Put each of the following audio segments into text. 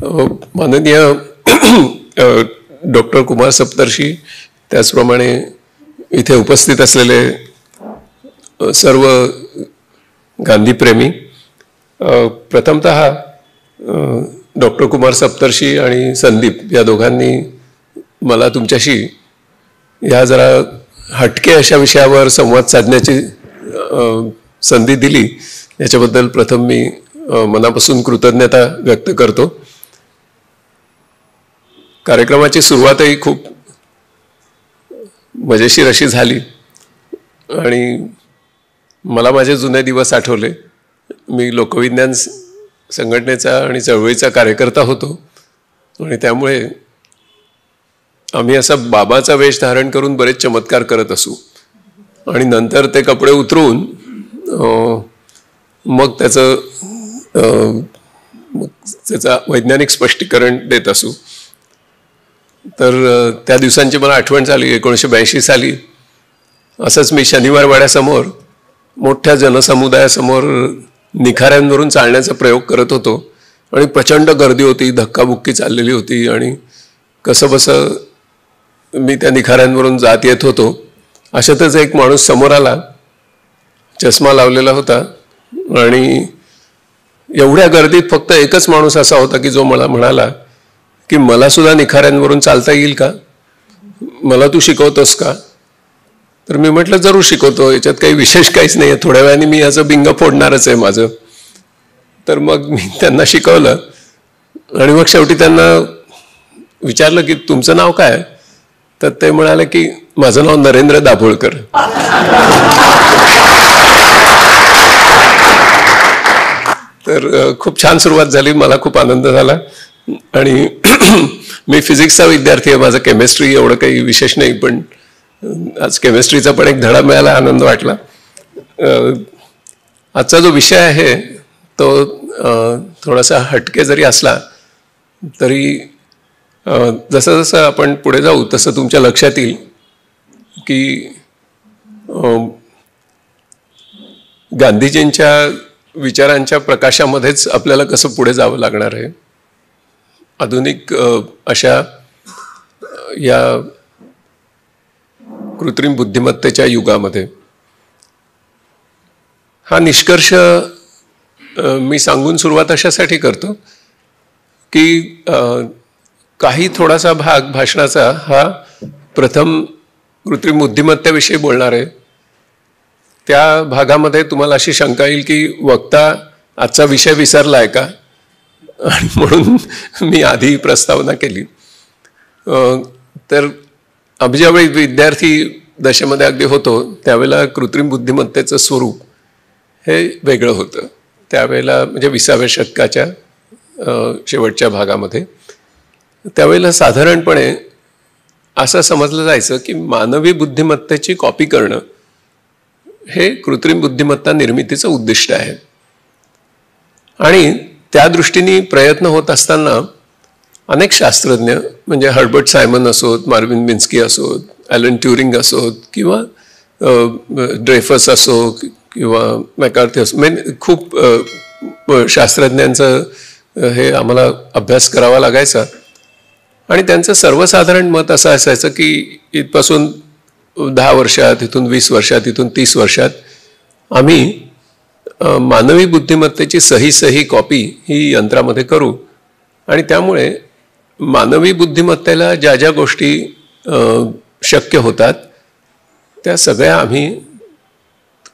माननीय डॉक्टर कुमार सप्तर्षी, त्याचप्रमाणे इथे उपस्थित असलेले सर्व गांधीप्रेमी, प्रथमतः डॉक्टर कुमार सप्तर्षी आणि संदीप या दोघांनी मला तुमच्याशी या जरा हटके अशा विषयावर संवाद साधण्याची संधी दिली, याच्याबद्दल प्रथम मी मनापासून कृतज्ञता व्यक्त करतो. कार्यक्रमाची सुरुवातही खूप मजेशीर अशी झाली आणि मला माझे जुने दिवस आठवले. मी लोकविज्ञान संघटनेचा आणि चळवळीचा कार्यकर्ता होतो आणि त्यामुळे आम्ही असा बाबाचा वेश धारण करून बरेच चमत्कार करत असू आणि नंतर ते कपडे उतरवून मग त्याचं वैज्ञानिक स्पष्टीकरण देत असू. तर त्या दिवसांची मला आठवण झाली. 1982 साली असंच मी शनिवार वाड्यासमोर मोठ्या जनसमुदायासमोर निखाऱ्यांवरून चालण्याचा प्रयोग करत होतो आणि प्रचंड गर्दी होती, धक्काबुक्की चाललेली होती आणि कसंबसं मी त्या निखाऱ्यांवरून जात येत होतो. अशातच एक माणूस समोर आला, चष्मा लावलेला होता आणि एवढ्या गर्दीत फक्त एकच माणूस असा होता की जो मला म्हणाला की मला सुद्धा निखाऱ्यांवरून चालता येईल का, मला तू शिकवतोस का? तर मी म्हटलं जरूर शिकवतो, याच्यात काही विशेष काहीच नाही आहे, थोड्या वेळाने मी याचं बिंग फोडणारच आहे माझं. तर मग मी त्यांना शिकवलं आणि मग शेवटी त्यांना विचारलं की तुमचं नाव काय? तर ते म्हणाले की माझं नाव नरेंद्र दाभोळकर. तर खूप छान सुरुवात झाली, मला खूप आनंद झाला आणि मी फिजिक्सचा विद्यार्थी आहे, माझं केमिस्ट्री एवढं काही विशेष नाही, पण आज केमिस्ट्रीचा पण एक धडा मिळाला, आनंद वाटला. आजचा जो विषय आहे तो थोडासा हटके जरी असला तरी जसं जसं आपण पुढे जाऊ तसं तुमच्या लक्षात येईल की गांधीजींच्या विचारांच्या प्रकाशामध्येच आपल्याला कसं पुढे जावं लागणार आहे. आधुनिक अशा या कृत्रिम बुद्धिमत्तेच्या युगामध्ये हा निष्कर्ष मी सांगून सुरुवात अशासाठी करतो की काही थोडासा भाग भाषणाचा हा प्रथम कृत्रिम बुद्धिमत्तेविषयी बोलणार आहे. त्या भागामध्ये तुम्हाला अशी शंका येईल की वक्ता आजचा विषय विसरलाय का, आणि म्हणून मी आधी प्रस्तावना केली. तर आम्ही ज्यावेळी विद्यार्थी दशेमध्ये अगदी होतो त्यावेळेला कृत्रिम बुद्धिमत्तेचं स्वरूप हे वेगळं होतं. त्यावेळेला म्हणजे 20व्या शतकाच्या शेवटच्या भागामध्ये त्यावेळेला साधारणपणे असं समजलं जायचं की मानवी बुद्धिमत्तेची कॉपी करणं हे कृत्रिम बुद्धिमत्ता निर्मितीचं उद्दिष्ट आहे. आणि त्या दृष्टीने प्रयत्न होत असताना अनेक शास्त्रज्ञ म्हणजे हर्बर्ट सायमन असोत, मार्विन मिन्स्की असोत, ॲलन ट्युरिंग असोत किंवा ड्रेफस असो किंवा मॅकार्थी असो, म्हणजे खूप शास्त्रज्ञांचं हे आम्हाला अभ्यास करावा लागायचा. आणि त्यांचं सर्वसाधारण मत असं असायचं की इथपासून 10 वर्षात, इथून 20 वर्षात, इथून 30 वर्षात आम्ही मानवी बुद्धिमत्तेची सही कॉपी ही यंत्रामध्ये करू आणि त्यामुळे मानवी बुद्धिमत्तेला ज्या ज्या गोष्टी शक्य होतात त्या सगळ्या आम्ही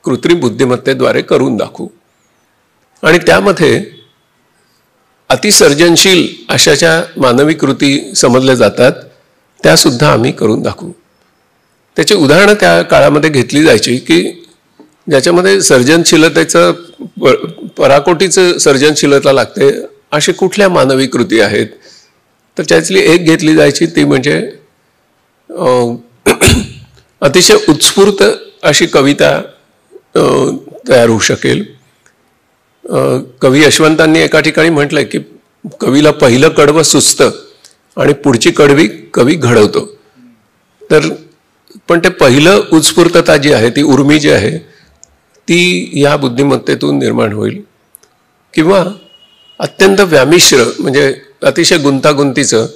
कृत्रिम बुद्धिमत्तेद्वारे करून दाखवू आणि त्यामध्ये अतिसर्जनशील अशा ज्या मानवी कृती समजल्या जातात त्यासुद्धा आम्ही करून दाखवू. त्याची उदाहरणं त्या काळामध्ये घेतली जायची की ज्याच्यामध्ये सर्जनशीलतेचं पराकोटीचं सर्जनशीलता लागते अशी कुठल्या मानवी कृती आहेत. तर त्यातली एक घेतली जायची ती म्हणजे अतिशय उत्स्फूर्त अशी कविता तयार होऊ शकेल. कवी यशवंतांनी एका ठिकाणी म्हटलंय की कवीला पहिलं कडवं सुचतं आणि पुढची कडवी कवी घडवतो. तर पण ते पहिलं उत्स्फूर्तता जी आहे, ती उर्मी जी आहे ती या बुद्धिमत्तेतून निर्माण होईल. किंवा अत्यंत व्यामिश्र म्हणजे अतिशय गुंतागुंतीचं,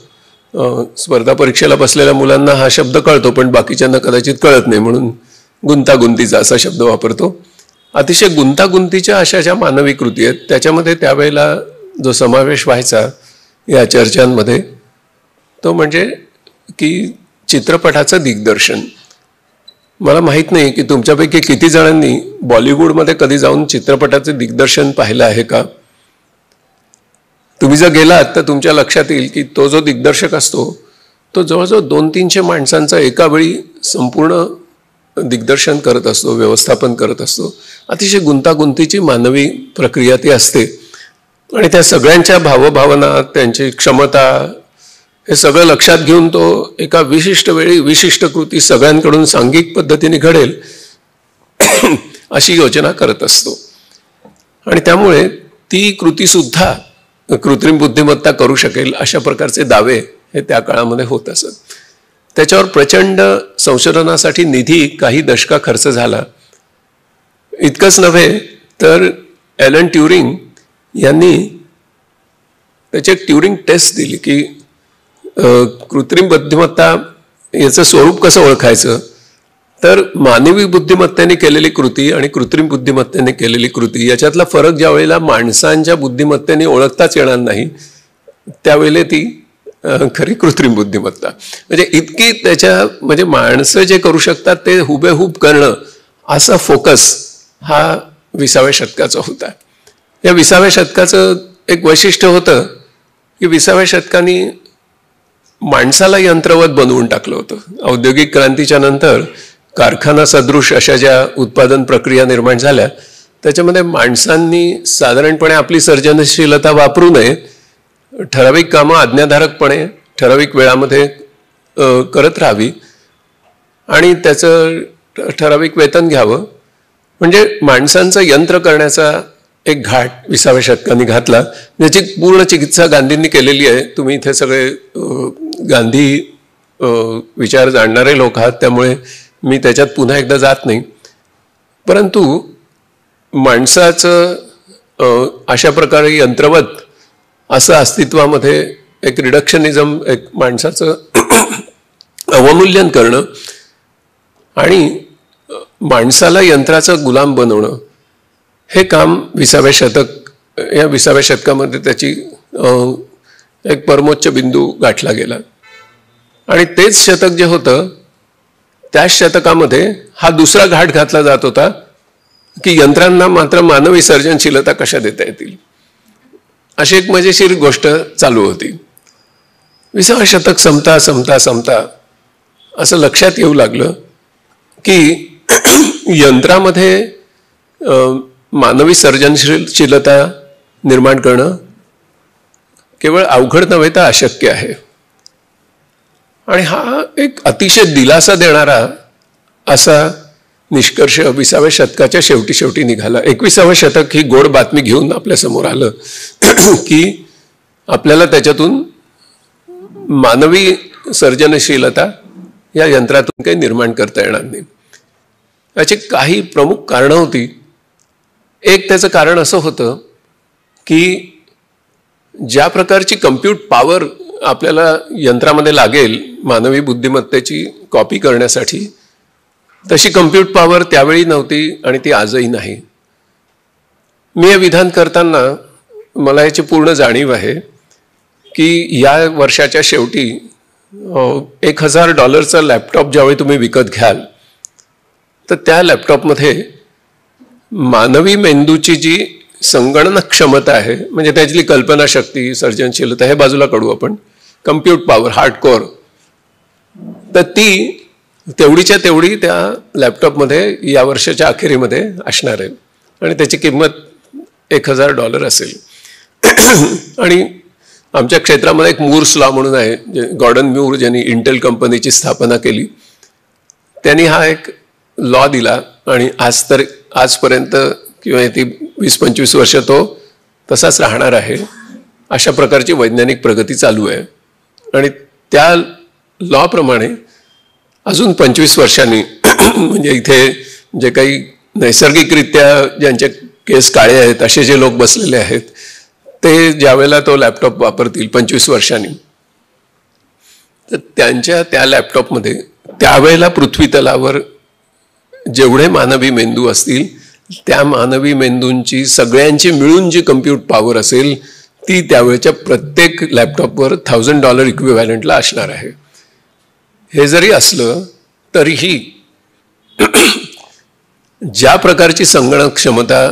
स्पर्धा परीक्षेला बसलेल्या मुलांना हा शब्द कळतो पण बाकीच्यांना कदाचित कळत नाही म्हणून गुंतागुंतीचा असा शब्द वापरतो. अतिशय गुंतागुंतीच्या अशा ज्या मानवी कृती आहेत त्याच्यामध्ये त्यावेळेला जो समावेश व्हायचा या चर्चांमध्ये तो म्हणजे की चित्रपटाचं दिग्दर्शन. मला माहीत नाही की तुमच्यापैकी किती जणांनी बॉलिवूडमध्ये कधी जाऊन चित्रपटाचे दिग्दर्शन पाहिलं आहे का. तुम्ही जर गेलात तर तुमच्या लक्षात येईल की तो जो दिग्दर्शक असतो तो जवळजवळ 200-300 माणसांचं एका वेळी संपूर्ण दिग्दर्शन करत असतो, व्यवस्थापन करत असतो. अतिशय गुंतागुंतीची मानवी प्रक्रिया ती असते आणि त्या सगळ्यांच्या भावभावना, त्यांची क्षमता हे सगळं लक्षात घेऊन तो एका विशिष्ट वेळी विशिष्ट कृती सगळ्यांकडून सांघिक पद्धतीने घडेल अशी योजना करत असतो. आणि त्यामुळे ती कृतीसुद्धा कृत्रिम बुद्धिमत्ता करू शकेल अशा प्रकारचे दावे हे त्या काळामध्ये होत असत. त्याच्यावर प्रचंड संशोधनासाठी निधी काही दशका खर्च झाला. इतकंच नव्हे तर ॲलन ट्युरिंग यांनी त्याची एक ट्युरिंग टेस्ट दिली की कृत्रिम बुद्धिमत्ता याचं स्वरूप कसं ओळखायचं. तर मानवी बुद्धिमत्तेने केलेली कृती आणि कृत्रिम बुद्धिमत्तेने केलेली कृती याच्यातला फरक ज्या वेळेला माणसांच्या बुद्धिमत्तेने ओळखताच येणार नाही त्यावेळेला ती खरी कृत्रिम बुद्धिमत्ता. म्हणजे इतकी त्याच्या म्हणजे माणसं जे करू शकतात ते हुबेहूब करणं असा फोकस हा 20व्या शतकाचा होता. या 20व्या शतकाचं एक वैशिष्ट्य होतं की 20व्या शतकाने माणसाला यंत्रवत बनवून टाकलं होतं. औद्योगिक क्रांतीच्या नंतर कारखाना सदृश अशा ज्या उत्पादन प्रक्रिया निर्माण झाल्या त्याच्यामध्ये माणसांनी साधारणपणे आपली सर्जनशीलता वापरू नये, ठराविक कामं आज्ञाधारकपणे ठराविक वेळामध्ये करत राहावी आणि त्याचं ठराविक वेतन घ्यावं. म्हणजे माणसांचं यंत्र करण्याचा एक घाट 20व्या शतकाने घातला, ज्याची पूर्ण चिकित्सा गांधींनी केलेली आहे. तुम्ही इथे सगळे गांधी विचार जाणणारे लोक आहात त्यामुळे मी त्याच्यात पुन्हा एकदा जात नाही. परंतु माणसाचं अशा प्रकारे यंत्रवत असं अस्तित्वामध्ये एक रिडक्शनिझम, एक माणसाचं अवमूल्यन करणं आणि माणसाला यंत्राचं गुलाम बनवणं हे काम 20व्या शतकामध्ये त्याची एक परमोच्च बिंदू गाठला गेला. आणि तेच शतक जे होतं त्याच शतकामध्ये हा दुसरा घाट घातला जात होता की यंत्रांना मात्र मानवी सर्जनशीलता कशा देता येतील. अशी एक मजेशीर गोष्ट चालू होती. 20व्या शतक संपता असं लक्षात येऊ लागलं की यंत्रामध्ये मानवी सर्जनशीलता निर्माण करणं केवळ अवघड नव्हे तर अशक्य आहे. आणि हा एक अतिशय दिलासा देणारा असा निष्कर्ष 20व्या शतकाच्या शेवटी निघाला. 21वं शतक ही गोड बातमी घेऊन आपल्यासमोर आलं की आपल्याला त्याच्यातून मानवी सर्जनशीलता या यंत्रातून काही निर्माण करता येणार नाही. याची काही प्रमुख कारणं होती. एक त्याचं कारण असं होतं की ज्या प्रकारची कम्प्यूट पॉवर आपल्याला यंत्रामध्ये लागेल मानवी बुद्धिमत्तेची कॉपी करण्यासाठी तशी कम्प्यूट पॉवर त्यावेळी नव्हती आणि ती आजही नाही. मी हे विधान करताना मला याची पूर्ण जाणीव आहे की या वर्षाच्या शेवटी $1000 लॅपटॉप ज्यावेळी तुम्ही विकत घ्याल तर त्या लॅपटॉपमध्ये मानवी मेंदूची जी संगणन क्षमता आहे म्हणजे त्यातली कल्पनाशक्ती, सर्जनशीलता हे बाजूला काढू आपण, कम्प्यूट पॉवर हार्डकोर, तर ती तेवढीच्या तेवढी त्या लॅपटॉपमध्ये या वर्षाच्या अखेरीमध्ये असणार आहे आणि त्याची किंमत $1000 असेल. आणि आमच्या क्षेत्रामध्ये एक मूर्स लॉ म्हणून आहे, जे गॉर्डन म्यूर ज्यांनी इंटेल कंपनीची स्थापना केली त्यांनी हा एक लॉ दिला आणि आजपर्यंत किंवा ती 20-25 वर्ष तो तसाच राहणार आहे. अशा प्रकारची वैज्ञानिक प्रगती चालू आहे आणि त्या लॉप्रमाणे अजून 25 वर्षांनी म्हणजे इथे जे काही नैसर्गिकरित्या ज्यांचे केस काळे आहेत असे जे लोक बसलेले आहेत ते ज्यावेळेला तो लॅपटॉप वापरतील 25 वर्षांनी, तर त्यांच्या त्या लॅपटॉपमध्ये त्यावेळेला पृथ्वी तलावर जेवढे मानवी मेंदू असतील त्या मानवी मेंदूंची सगळ्यांची मिळून जी कम्प्यूट पॉवर असेल ती त्यावेळेच्या प्रत्येक लॅपटॉपवर $1000 इक्विव्हॅलंटला असणार आहे. हे जरी असलं तरीही ज्या प्रकारची संगणक क्षमता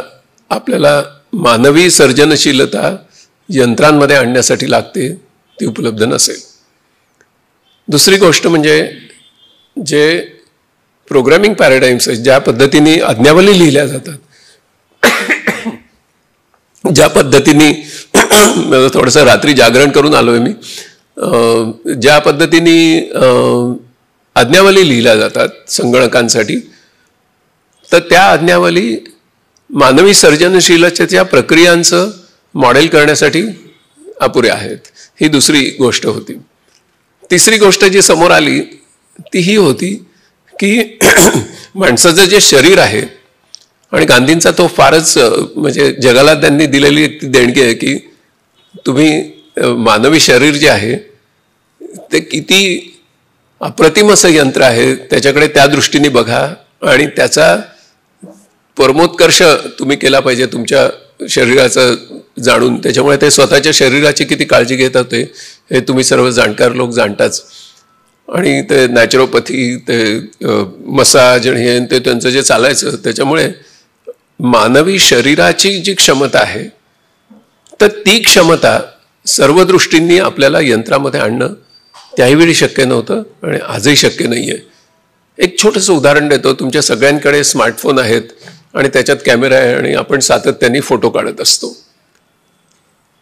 आपल्याला मानवी सर्जनशीलता यंत्रांमध्ये आणण्यासाठी लागते ती उपलब्ध नसेल. दुसरी गोष्ट म्हणजे जे प्रोग्रामिंग पॅराडाईम्स आहेत, ज्या पद्धतीने आज्ञावली लिहिल्या जातात, ज्या पद्धतीने थोडंसं रात्री जागरण करून आलो आहे मी, ज्या पद्धतीने आज्ञावली लिहिल्या जातात संगणकांसाठी, तर त्या आज्ञावली मानवी सर्जनशीलतेच्या प्रक्रियांचं मॉडेल करण्यासाठी अपुऱ्या आहेत. ही दुसरी गोष्ट होती. तिसरी गोष्ट जी समोर आली ती ही होती की माणसाचं जे शरीर आहे, आणि गांधींचा तो फारच म्हणजे जगाला त्यांनी दिलेली देणगी आहे की तुम्ही मानवी शरीर जे आहे ते किती अप्रतिम असं यंत्र आहे, त्याच्याकडे त्या दृष्टीने बघा आणि त्याचा परमोत्कर्ष तुम्ही केला पाहिजे तुमच्या शरीराचं जाणून. त्याच्यामुळे ते स्वतःच्या शरीराची किती काळजी घेत होते हे तुम्ही सर्व जाणकार लोक जाणताच. आणि ते नॅचरोपॅथी, ते मसाज आणि हे ते त्यांचं जे चालायचं, त्याच्यामुळे मानवी शरीराची जी क्षमता आहे तर ती क्षमता सर्व दृष्टींनी आपल्याला यंत्रामध्ये आणणं त्याहीवेळी शक्य नव्हतं आणि आजही शक्य नाही आहे. एक छोटंसं उदाहरण देतो. तुमच्या सगळ्यांकडे स्मार्टफोन आहेत आणि त्याच्यात कॅमेरा आहे आणि आपण सातत्याने फोटो काढत असतो.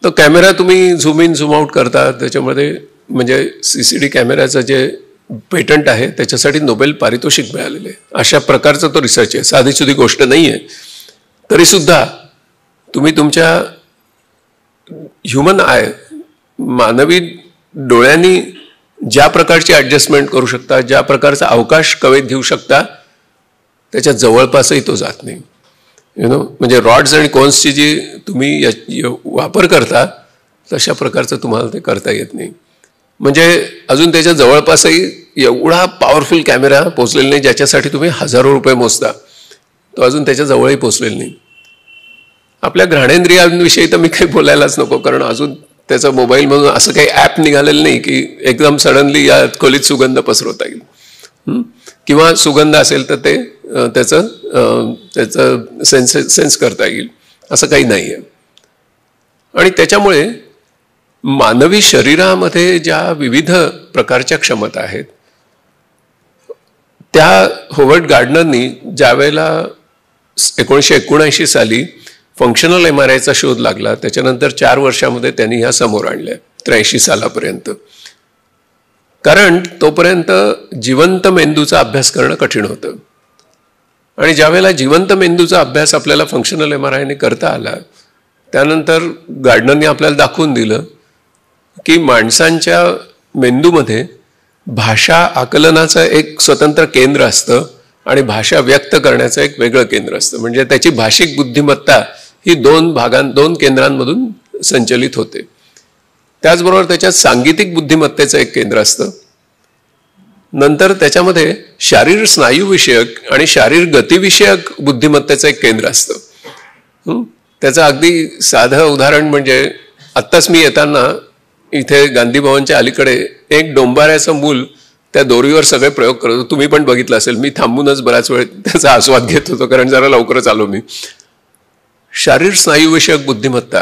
तो कॅमेरा तुम्ही झूम इन झूम आउट करता, त्याच्यामध्ये म्हणजे CCD कॅमेऱ्याचं जे पेटंट आहे त्याच्यासाठी नोबेल पारितोषिक मिळालेले आहे. अशा प्रकारचा तो रिसर्च आहे, साधीसुधी गोष्ट नाही आहे. तरीसुद्धा तुम्ही तुमच्या ह्युमन आय, मानवी डोळ्यांनी ज्या प्रकारची ॲडजस्टमेंट करू शकता, ज्या प्रकारचा अवकाश कवेत घेऊ शकता, त्याच्या जवळपासही तो जात नाही. म्हणजे रॉड्स आणि कोन्सची जी तुम्ही वापर करता तशा प्रकारचं तुम्हाला ते करता येत नाही. म्हणजे अजून त्याच्या जवळपासही एवढा पॉवरफुल कॅमेरा पोचलेला नाही ज्याच्यासाठी तुम्ही हजारो रुपये मोजता, तो अजून त्याच्या जवळही पोचलेला नाही. आपल्या घ्राणेंद्रियांविषयी तर मी काही बोलायलाच नको, कारण अजून त्याचा मोबाईलमधून असं काही ॲप निघालेलं नाही की एकदम सडनली या खोलीत सुगंध पसरवता येईल, किंवा सुगंध असेल तर ते त्याचं सेन्स करता येईल, असं काही नाही आहे. आणि त्याच्यामुळे मानवी शरीरामध्ये ज्या विविध प्रकारच्या क्षमता आहेत त्या होवर्ड गार्डनरनी ज्या वेळेला 1979 साली फंक्शनल MRIचा शोध लागला, त्याच्यानंतर 4 वर्षामध्ये त्यांनी ह्या समोर आणल्या 83 सालापर्यंत. कारण तोपर्यंत जिवंत मेंदूचा अभ्यास करणं कठीण होतं. आणि ज्यावेळेला जिवंत मेंदूचा अभ्यास आपल्याला फंक्शनल MRIने करता आला, त्यानंतर गार्डनरने आपल्याला दाखवून दिलं की माणसांच्या मेंदूमध्ये भाषा आकलनाचं एक स्वतंत्र केंद्र असतं आणि भाषा व्यक्त करण्याचं एक वेगळं केंद्र असतं. म्हणजे त्याची भाषिक बुद्धिमत्ता ही दोन केंद्रांमधून संचलित होते. त्याचबरोबर त्याच्यात सांगीतिक बुद्धिमत्तेचं एक केंद्र असतं. नंतर त्याच्यामध्ये शारीर स्नायूविषयक आणि शारीर गतिविषयक बुद्धिमत्तेचं एक केंद्र असतं. त्याचं अगदी साधं उदाहरण म्हणजे आत्ताच मी येताना इथे गांधी भवनच्या अलीकडे एक डोंबाऱ्याचं मूल त्या दोरीवर सगळे प्रयोग करत होतो. तुम्ही पण बघितलं असेल. मी थांबूनच बराच वेळ त्याचा आस्वाद घेत होतो, कारण जरा लवकरच आलो मी. शारीर स्नायूविषयक बुद्धिमत्ता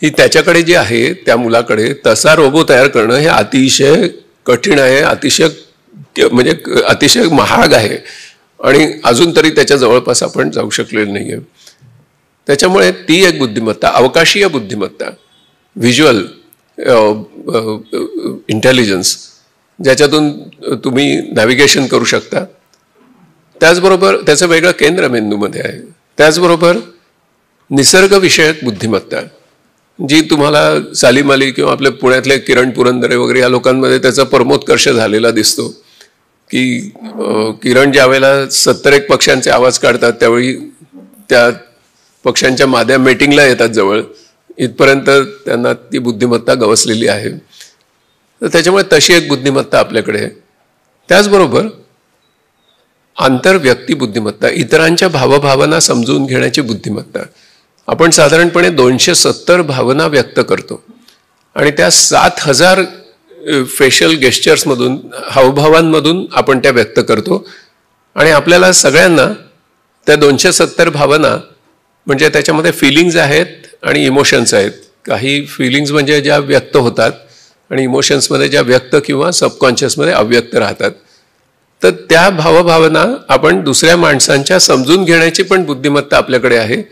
ही त्याच्याकडे जी आहे त्या मुलाकडे, तसा रोबो तयार करणं हे अतिशय कठीण आहे, अतिशय महाग आहे आणि अजून तरी त्याच्या जवळपास आपण जाऊ शकलेलो नाही आहे. त्याच्यामुळे ती एक बुद्धिमत्ता, अवकाशीय बुद्धिमत्ता, व्हिज्युअल इंटेलिजन्स, ज्याच्यातून तुम्ही नॅव्हिगेशन करू शकता, त्याचबरोबर त्याचं वेगळं केंद्र मेंदूमध्ये आहे. त्याचबरोबर निसर्गविषयक बुद्धिमत्ता, जी तुम्हाला सालीमाली किंवा आपल्या पुण्यातले किरण पुरंदरे वगैरे या लोकांमध्ये त्याचा परमोत्कर्ष झालेला दिसतो. की किरण ज्या वेळेला 71 पक्ष्यांचे आवाज काढतात त्यावेळी त्या पक्ष्यांच्या माद्या मेटिंगला येतात जवळ, इथपर्यंत त्यांना ती बुद्धिमत्ता गवसलेली आहे. तर त्याच्यामुळे तशी एक बुद्धिमत्ता आपल्याकडे आहे. त्याचबरोबर आंतरव्यक्ती बुद्धिमत्ता, इतरांच्या भावभावना समजून घेण्याची बुद्धिमत्ता. आपण साधारणपणे 270 भावना व्यक्त करतो आणि त्या 7000 फेशियल गेस्चर्समधून, हावभावांमधून आपण त्या व्यक्त करतो. आणि आपल्याला सगळ्यांना त्या 270 भावना म्हणजे त्याच्यामध्ये फिलिंग्ज आहेत आणि इमोशन्स आहेत. काही फिलिंग्ज म्हणजे ज्या व्यक्त होतात आणि इमोशन्समध्ये ज्या व्यक्त किंवा सबकॉन्शियसमध्ये अव्यक्त राहतात. तर त्या भावभावना आपण दुसऱ्या माणसांच्या समजून घेण्याची पण बुद्धिमत्ता आपल्याकडे आहे,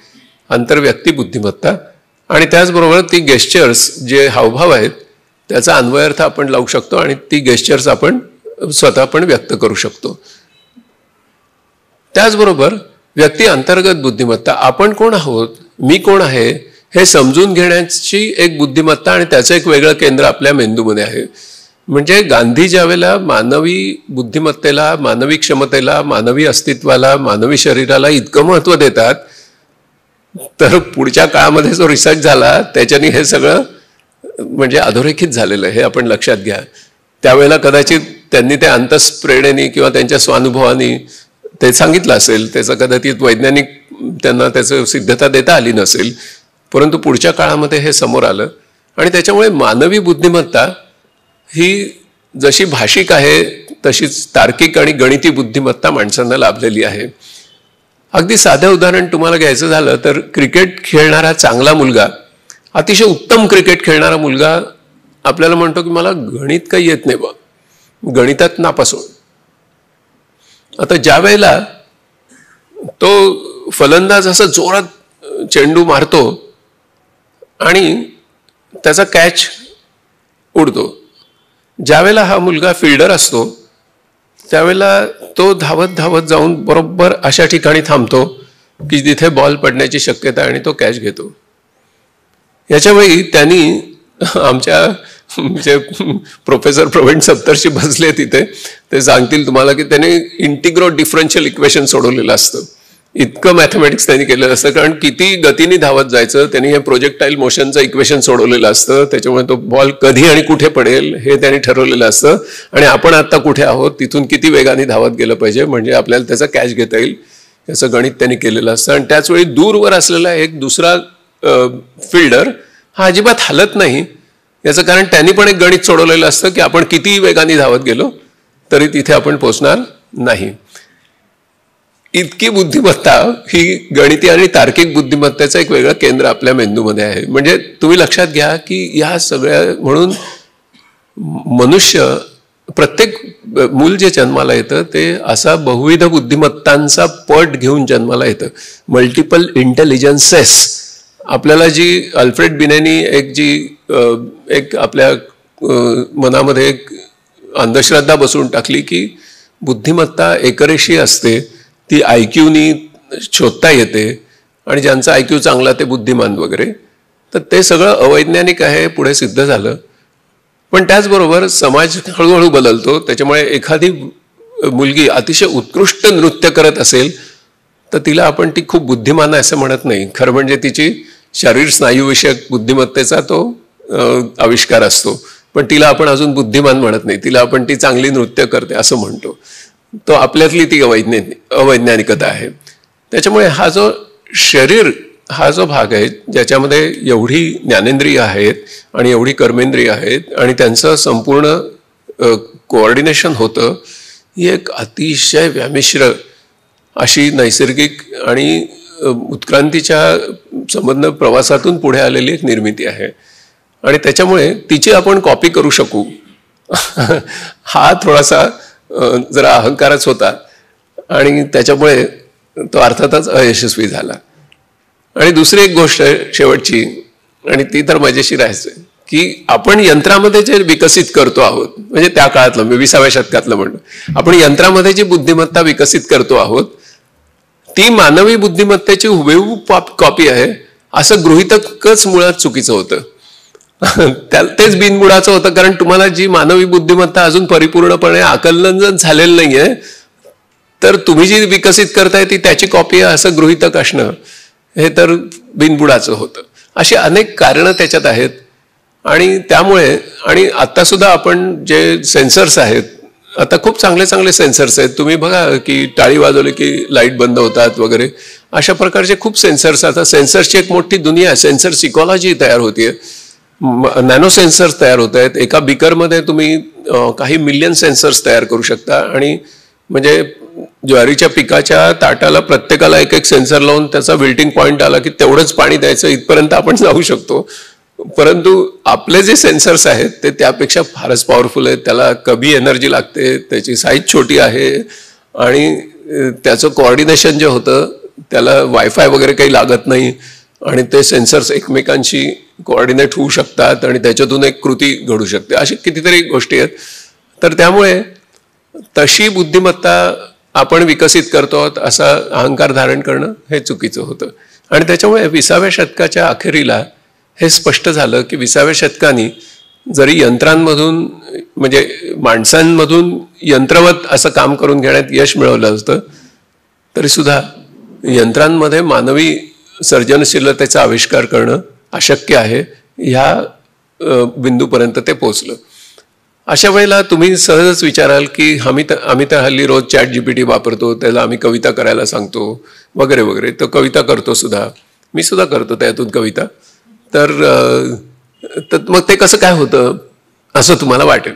आंतरव्यक्ती बुद्धिमत्ता. आणि त्याचबरोबर ती गेस्चर्स जे हावभाव आहेत त्याचा अन्वयार्थ आपण लावू शकतो आणि ती गेस्चर्स आपण स्वतः पण व्यक्त करू शकतो. त्याचबरोबर व्यक्ती अंतर्गत बुद्धिमत्ता, आपण कोण आहोत, मी कोण आहे हे समजून घेण्याची एक बुद्धिमत्ता आणि त्याचं एक वेगळं केंद्र आपल्या मेंदूमध्ये आहे. म्हणजे गांधी ज्यावेळेला मानवी बुद्धिमत्तेला, मानवी क्षमतेला, मानवी अस्तित्वाला, मानवी शरीराला इतकं महत्त्व देतात, तर पुढच्या काळामध्ये जो रिसर्च झाला त्याच्याने हे सगळं म्हणजे अधोरेखित झालेलं आहे, हे आपण लक्षात घ्या. त्यावेळेला कदाचित त्यांनी त्या अंतस्प्रेरणेने किंवा त्यांच्या स्वानुभवानी ते सांगितलं असेल, त्याचं कदाचित वैज्ञानिक त्यांना त्याचं सिद्धता देता आली नसेल, परंतु पुढच्या काळामध्ये हे समोर आलं. आणि त्याच्यामुळे मानवी बुद्धिमत्ता ही जशी भाषिक आहे तशीच तार्किक आणि गणिती बुद्धिमत्ता माणसांना लाभलेली आहे. अगदी साधं उदाहरण तुम्हाला घ्यायचं झालं तर क्रिकेट खेळणारा चांगला मुलगा, अतिशय उत्तम क्रिकेट खेळणारा मुलगा आपल्याला म्हणतो की मला गणित काही येत नाही बा, गणितात नापास हो. आता ज्या वेळेला तो फलंदाज असं जोरात चेंडू मारतो आणि त्याचा कॅच उडतो, ज्यावेळेला हा मुलगा फिल्डर असतो त्यावेळेला तो धावत धावत जाऊन बरोबर अशा ठिकाणी थांबतो की जिथे बॉल पडण्याची शक्यता आहे आणि तो कॅच घेतो. याच्यावेळी त्यांनी आमच्या म्हणजे प्रोफेसर प्रवीण सप्तर्षी बसले तिथे, ते सांगतील तुम्हाला की त्याने इंटिग्रो डिफरन्शियल इक्वेशन सोडवलेलं असतं. इतकं मॅथमॅटिक्स त्यांनी केलेलं असतं, कारण किती गतीने धावत जायचं, त्यांनी हे प्रोजेक्टाईल मोशनचं इक्वेशन सोडवलेलं असतं. त्याच्यामुळे तो बॉल कधी आणि कुठे पडेल हे त्यांनी ठरवलेलं असतं आणि आपण आता कुठे आहोत तिथून किती वेगाने धावत गेलं पाहिजे म्हणजे आपल्याला त्याचा कॅच घेता येईल, याचं गणित त्यांनी केलेलं असतं. आणि त्याचवेळी दूरवर असलेला एक दुसरा फिल्डर हा अजिबात हलत नाही, याचं कारण त्यांनी पण एक गणित सोडवलेलं असतं की आपण किती वेगाने धावत गेलो तरी तिथे आपण पोहोचणार नाही. इतकी बुद्धिमत्ता ही गणिती आणि तार्किक बुद्धिमत्तेचं एक वेगळं केंद्र आपल्या मेंदूमध्ये आहे. म्हणजे तुम्ही लक्षात घ्या की या सगळ्या म्हणून मनुष्य, प्रत्येक मूल जे जन्माला येतं ते असा बहुविध बुद्धिमत्तांचा पट घेऊन जन्माला येतं, मल्टिपल इंटेलिजन्सेस. आपल्याला जी अल्फ्रेड बिनेनी एक आपल्या मनामध्ये एक अंधश्रद्धा बसवून टाकली की बुद्धिमत्ता एकरेषी असते, ती IQनी शोधता येते आणि ज्यांचा IQ चांगला ते बुद्धिमान वगैरे. तर ते सगळं अवैज्ञानिक आहे, पुढे सिद्ध झालं. पण त्याचबरोबर समाज हळूहळू बदलतो. त्याच्यामुळे एखादी मुलगी अतिशय उत्कृष्ट नृत्य करत असेल तर तिला आपण ती खूप बुद्धिमान आहे असं म्हणत नाही. खरं म्हणजे तिची शरीर स्नायूविषयक बुद्धिमत्तेचा तो आविष्कार असतो, पण तिला आपण अजून बुद्धिमान म्हणत नाही, तिला आपण ती चांगली नृत्य करते असं म्हणतो. तो आपल्यातली ती अवैज्ञानिकता आहे. त्याच्यामुळे हा जो शरीर हा जो भाग आहे ज्याच्यामध्ये एवढी ज्ञानेंद्रिय आहेत आणि एवढी कर्मेंद्रिय आहेत आणि त्यांचं संपूर्ण कोऑर्डिनेशन होतं, ही एक अतिशय व्यामिश्र अशी नैसर्गिक आणि उत्क्रांतीच्या संबंध प्रवासातून पुढे आलेली एक निर्मिती आहे. आणि त्याच्यामुळे तिची आपण कॉपी करू शकू हा थोडासा जरा अहंकारच होता आणि त्याच्यामुळे तो अर्थातच अयशस्वी झाला. आणि दुसरी एक गोष्ट शेवटची, आणि ती तर मजेशीर आहे की आपण यंत्रामध्ये जे विकसित करतो आहोत, म्हणजे त्या काळातलं 20व्या शतकातलं म्हणतो, आपण यंत्रामध्ये जी बुद्धिमत्ता विकसित करतो आहोत ती मानवी बुद्धिमत्तेची हुबेहूब कॉपी आहे असं गृहीतकच मुळात चुकीचं होतं. तेच बिनबुडाचं होतं, कारण तुम्हाला जी मानवी बुद्धिमत्ता अजून परिपूर्णपणे आकलन झालेलं नाहीये, तर तुम्ही जी विकसित करताय ती त्याची कॉपी आहे असं गृहीतक असणं हे तर बिनबुडाचं होतं. अशी अनेक कारणं त्याच्यात आहेत. आणि त्यामुळे आणि आत्तासुद्धा आपण जे सेन्सर्स आहेत, आता खूप चांगले चांगले सेन्सर्स आहेत. तुम्ही बघा की टाळी वाजवली की लाईट बंद होतात वगैरे, अशा प्रकारचे खूप सेन्सर्स. आता सेन्सर्सची एक मोठी दुनिया आहे. सेन्सर सिकॉलॉजी तयार होतीये, नॅनो सेन्सर्स तयार होत आहेत. एका बिकरमध्ये तुम्ही काही मिलियन सेन्सर्स तयार करू शकता. आणि म्हणजे ज्वारीच्या पिकाच्या ताटाला प्रत्येकाला एक एक सेन्सर लावून त्याचा विल्टिंग पॉईंट आला की तेवढंच पाणी द्यायचं, इथपर्यंत आपण जाऊ शकतो. परंतु आपले जे सेन्सर्स आहेत ते त्यापेक्षा फारच पॉवरफुल आहेत. त्याला कमी एनर्जी लागते, त्याची साईज छोटी आहे आणि त्याचं कोऑर्डिनेशन जे होतं त्याला वायफाय वगैरे काही लागत नाही. आणि ते सेन्सर्स एकमेकांशी कोऑर्डिनेट होऊ शकतात आणि त्याच्यातून एक कृती घडू शकते. अशी कितीतरी गोष्टी आहेत. तर त्यामुळे तशी बुद्धिमत्ता आपण विकसित करतो आहोत असा अहंकार धारण करणं हे चुकीचं होतं. आणि त्याच्यामुळे 20व्या शतकाच्या अखेरीला हे स्पष्ट झालं की 20व्या शतकानी जरी यंत्रांमधून म्हणजे माणसांमधून यंत्रवत असं काम करून घेण्यात यश मिळवलं असतं, तरीसुद्धा यंत्रांमध्ये मानवी सर्जनशीलतेचा आविष्कार करणं अशक्य आहे, ह्या बिंदूपर्यंत ते पोचलं. अशा वेळेला तुम्ही सहजच विचाराल की आम्ही तर हल्ली रोज ChatGPT वापरतो, त्याला आम्ही कविता करायला सांगतो वगैरे वगैरे. तो कविता करतो सुद्धा, मी सुद्धा करतो त्यातून कविता. तर मग ते कसं काय होतं असं तुम्हाला वाटेल.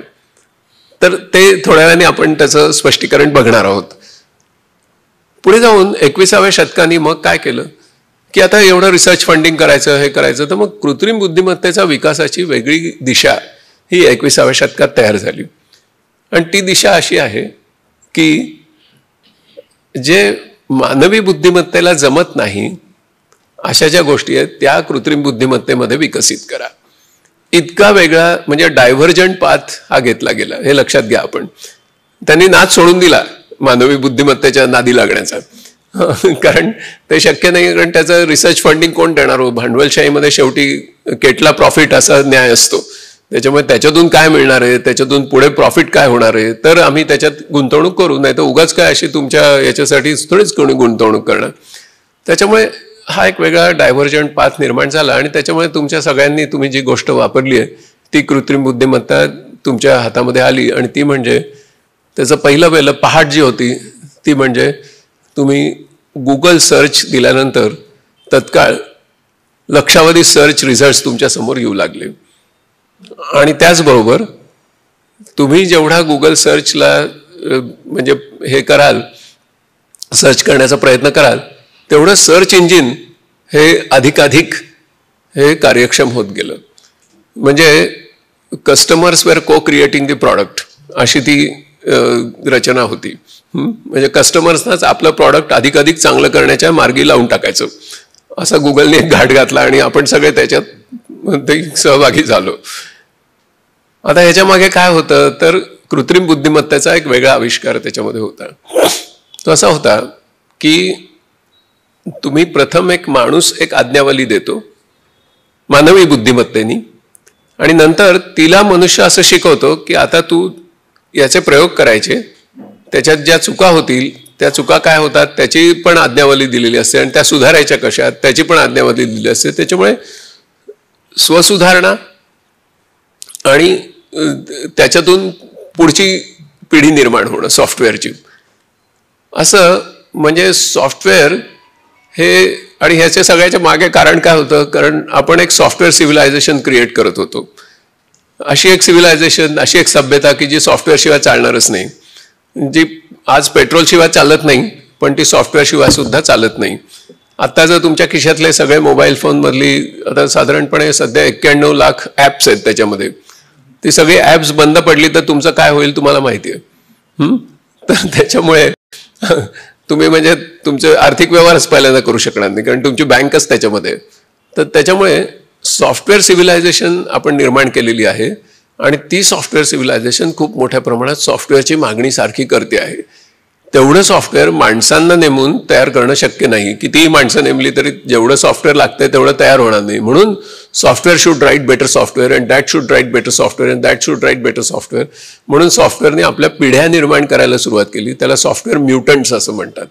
तर ते थोड्या वेळाने आपण त्याचं स्पष्टीकरण बघणार आहोत. पुढे जाऊन 21व्या शतकानी मग काय केलं की आता एवढं रिसर्च फंडिंग करायचं, हे करायचं, तर मग कृत्रिम बुद्धिमत्तेचा विकासाची वेगळी दिशा ही 21व्या शतकात तयार झाली. आणि ती दिशा अशी आहे की जे मानवी बुद्धिमत्तेला जमत नाही अशा ज्या गोष्टी आहेत त्या कृत्रिम बुद्धिमत्तेमध्ये विकसित करा. इतका वेगळा म्हणजे डायव्हर्जंट पाथ हा घेतला गेला, हे लक्षात घ्या. आपण त्यांनी नाद सोडून दिला मानवी बुद्धिमत्तेच्या नादी लागण्याचा, कारण ते शक्य नाही. कारण त्याचं रिसर्च फंडिंग कोण देणार हो? भांडवलशाहीमध्ये शेवटी केटला प्रॉफिट असा न्याय असतो. त्याच्यामुळे त्याच्यातून काय मिळणार आहे, त्याच्यातून पुढे प्रॉफिट काय होणार आहे, तर आम्ही त्याच्यात गुंतवणूक करू, नाही तर उगाच काय अशी तुमच्या याच्यासाठी थोडीच कोणी गुंतवणूक करणार. त्याच्यामुळे हा एक वेगळा डायव्हर्जंट पाथ निर्माण झाला. आणि त्याच्यामुळे तुमच्या सगळ्यांनी तुम्ही जी गोष्ट वापरली आहे ती कृत्रिम बुद्धिमत्ता तुमच्या हातामध्ये आली. आणि ती म्हणजे त्याचं पहिलं पहाट जी होती ती म्हणजे तुम्ही गुगल सर्च दिल्यानंतर तत्काळ लक्षावधी सर्च रिझल्ट्स तुमच्या समोर येऊ लागले. आणि त्याचबरोबर तुम्ही जेवढा गुगल सर्चला म्हणजे हे कराल, सर्च करण्याचा प्रयत्न कराल, तेवढं सर्च इंजिन हे अधिकाधिक हे कार्यक्षम होत गेलं. म्हणजे कस्टमर्स वेर को क्रिएटिंग द प्रॉडक्ट अशी ती रचना होती. म्हणजे कस्टमर्सनाच आपलं प्रॉडक्ट अधिकाधिक चांगलं करण्याच्या मार्गी लावून टाकायचं, असा गुगलने एक घाट घातला आणि आपण सगळे त्याच्यात सहभागी झालो. आता ह्याच्या मागे काय होतं तर कृत्रिम बुद्धिमत्तेचा एक वेगळा आविष्कार त्याच्यामध्ये होता. तो असा होता की तुम्ही प्रथम एक माणूस एक आज्ञावली देतो मानवी बुद्धिमत्तेनी, आणि नंतर तिला मनुष्य असं शिकवतो की आता तू याचे प्रयोग करायचे, त्याच्यात ज्या चुका होतील त्या चुका काय होतात त्याची पण आज्ञावली दिलेली असते आणि त्या सुधारायच्या कशा त्याची पण आज्ञावली दिलेली असते. त्याच्यामुळे स्वसुधारणा आणि त्याच्यातून पुढची पिढी निर्माण होणं सॉफ्टवेअरची, असं म्हणजे सॉफ्टवेअर हे. आणि ह्याच्या सगळ्याच्या मागे कारण काय होतं, कारण आपण एक सॉफ्टवेअर सिव्हिलायझेशन क्रिएट करत होतो. अशी एक सिव्हिलायझेशन, अशी एक सभ्यता की जी सॉफ्टवेअरशिवाय चालणारच नाही, जी आज पेट्रोलशिवाय चालत नाही पण ती सॉफ्टवेअरशिवाय सुद्धा चालत नाही. आत्ता जर तुमच्या खिशातले सगळे मोबाईल फोनमधली आता साधारणपणे सध्या 91 लाख ॲप्स आहेत त्याच्यामध्ये, ती सगळी ॲप्स बंद पडली तर तुमचं काय होईल तुम्हाला माहिती आहे. तर त्याच्यामुळे तुम्ही म्हणजे तुमचे आर्थिक व्यवहारच पहिल्यांदा करू शकणार नाही, कारण तुमची बँकच त्याच्यामध्ये. तर त्याच्यामुळे सॉफ्टवेअर सिव्हिलायझेशन आपण निर्माण केलेली आहे आणि ती सॉफ्टवेअर सिव्हिलायझेशन खूप मोठ्या प्रमाणात सॉफ्टवेअरची मागणी सारखी करते आहे. तेवढं सॉफ्टवेअर माणसांना नेमून तयार करणं शक्य नाही. कितीही माणसं नेमली तरी जेवढं सॉफ्टवेअर लागतंय तेवढं तयार होणार नाही. म्हणून software should write better software and that should write better software and that should write better software. म्हणून सॉफ्टवेअरने आपल्या पिढ्या निर्माण करायला सुरुवात केली. त्याला सॉफ्टवेअर म्युटंट्स असं म्हणतात.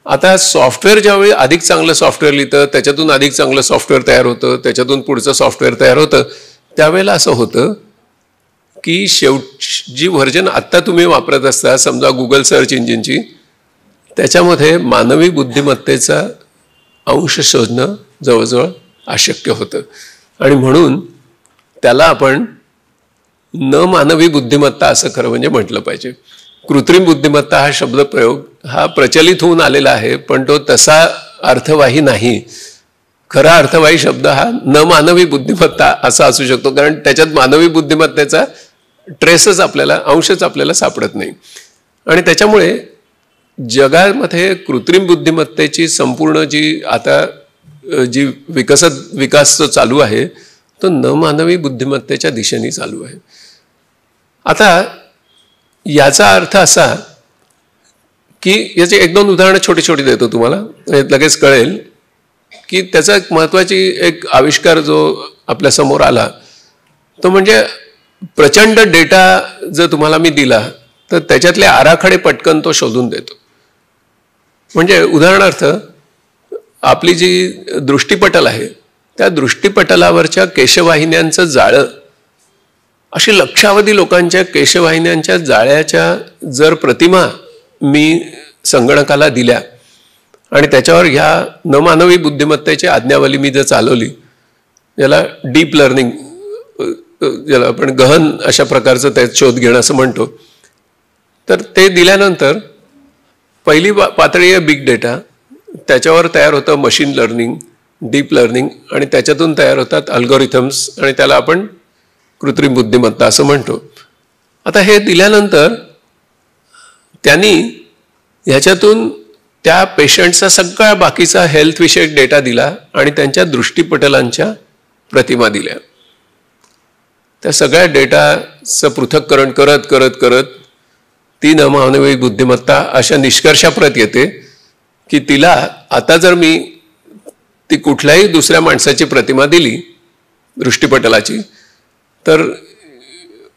आता सॉफ्टवेअर ज्यावेळी अधिक चांगलं सॉफ्टवेअर लिहितं, त्याच्यातून अधिक चांगलं सॉफ्टवेअर तयार होतं, त्याच्यातून पुढचं सॉफ्टवेअर तयार होतं, त्यावेळेला असं होतं की जी व्हर्जन आत्ता तुम्ही वापरत असता, समजा गुगल सर्च इंजिनची, त्याच्यामध्ये मानवी बुद्धिमत्तेचा अंश शोधणं जवळजवळ अशक्य होतं. आणि म्हणून त्याला आपण न मानवी बुद्धिमत्ता असं खरं म्हणजे म्हटलं पाहिजे. कृत्रिम बुद्धिमत्ता हा शब्दप्रयोग हा प्रचलित होऊन आलेला आहे, पण तो तसा अर्थवाही नाही. खरा अर्थवाही शब्द हा न मानवी बुद्धिमत्ता असा असू शकतो, कारण त्याच्यात मानवी बुद्धिमत्तेचा ट्रेसच आपल्याला, अंशच आपल्याला सापडत नाही. आणि त्याच्यामुळे जगामध्ये कृत्रिम बुद्धिमत्तेची संपूर्ण जी आता जी विकास जो चालू आहे तो न मानवी बुद्धिमत्तेच्या दिशेने चालू आहे. आता याचा अर्थ असा की याचे एक दोन उदाहरणं छोटी छोटी देतो तुम्हाला, लगेच कळेल की त्याचा एक महत्त्वाची एक आविष्कार जो आपल्या समोर आला तो म्हणजे प्रचंड डेटा जर तुम्हाला मी दिला तर त्याच्यातले आराखडे पटकन तो शोधून देतो. म्हणजे उदाहरणार्थ आपली जी दृष्टिपटल आहे त्या दृष्टिपटलावरच्या केशवाहिन्यांचं जाळं, अशी लक्षावधी लोकांच्या केशवाहिन्यांच्या जाळ्याच्या जर प्रतिमा मी संगणकाला दिल्या आणि त्याच्यावर ह्या न मानवी बुद्धिमत्तेची आज्ञावली मी जर चालवली, ज्याला डीप लर्निंग, ज्याला आपण गहन अशा प्रकारचं त्यात शोध घेणं असं म्हणतो, तर ते दिल्यानंतर पहिली पातळी आहे बिग डेटा, त्याच्यावर तयार होतं मशीन लर्निंग, डीप लर्निंग, आणि त्याच्यातून तयार होतात अल्गोरिथम्स, आणि त्याला आपण कृत्रिम बुद्धिमत्ता असं म्हणतो. आता हे दिल्यानंतर त्यांनी ह्याच्यातून त्या पेशंटचा सगळा बाकीचा हेल्थविषयक डेटा दिला आणि त्यांच्या दृष्टिपटलांच्या प्रतिमा दिल्या. त्या सगळ्या डेटाचं पृथक्करण करत करत करत ती न मानवी बुद्धिमत्ता अशा निष्कर्षाप्रत येते की तिला आता जर मी ती कुठल्याही दुसऱ्या माणसाची प्रतिमा दिली दृष्टिपटलाची तर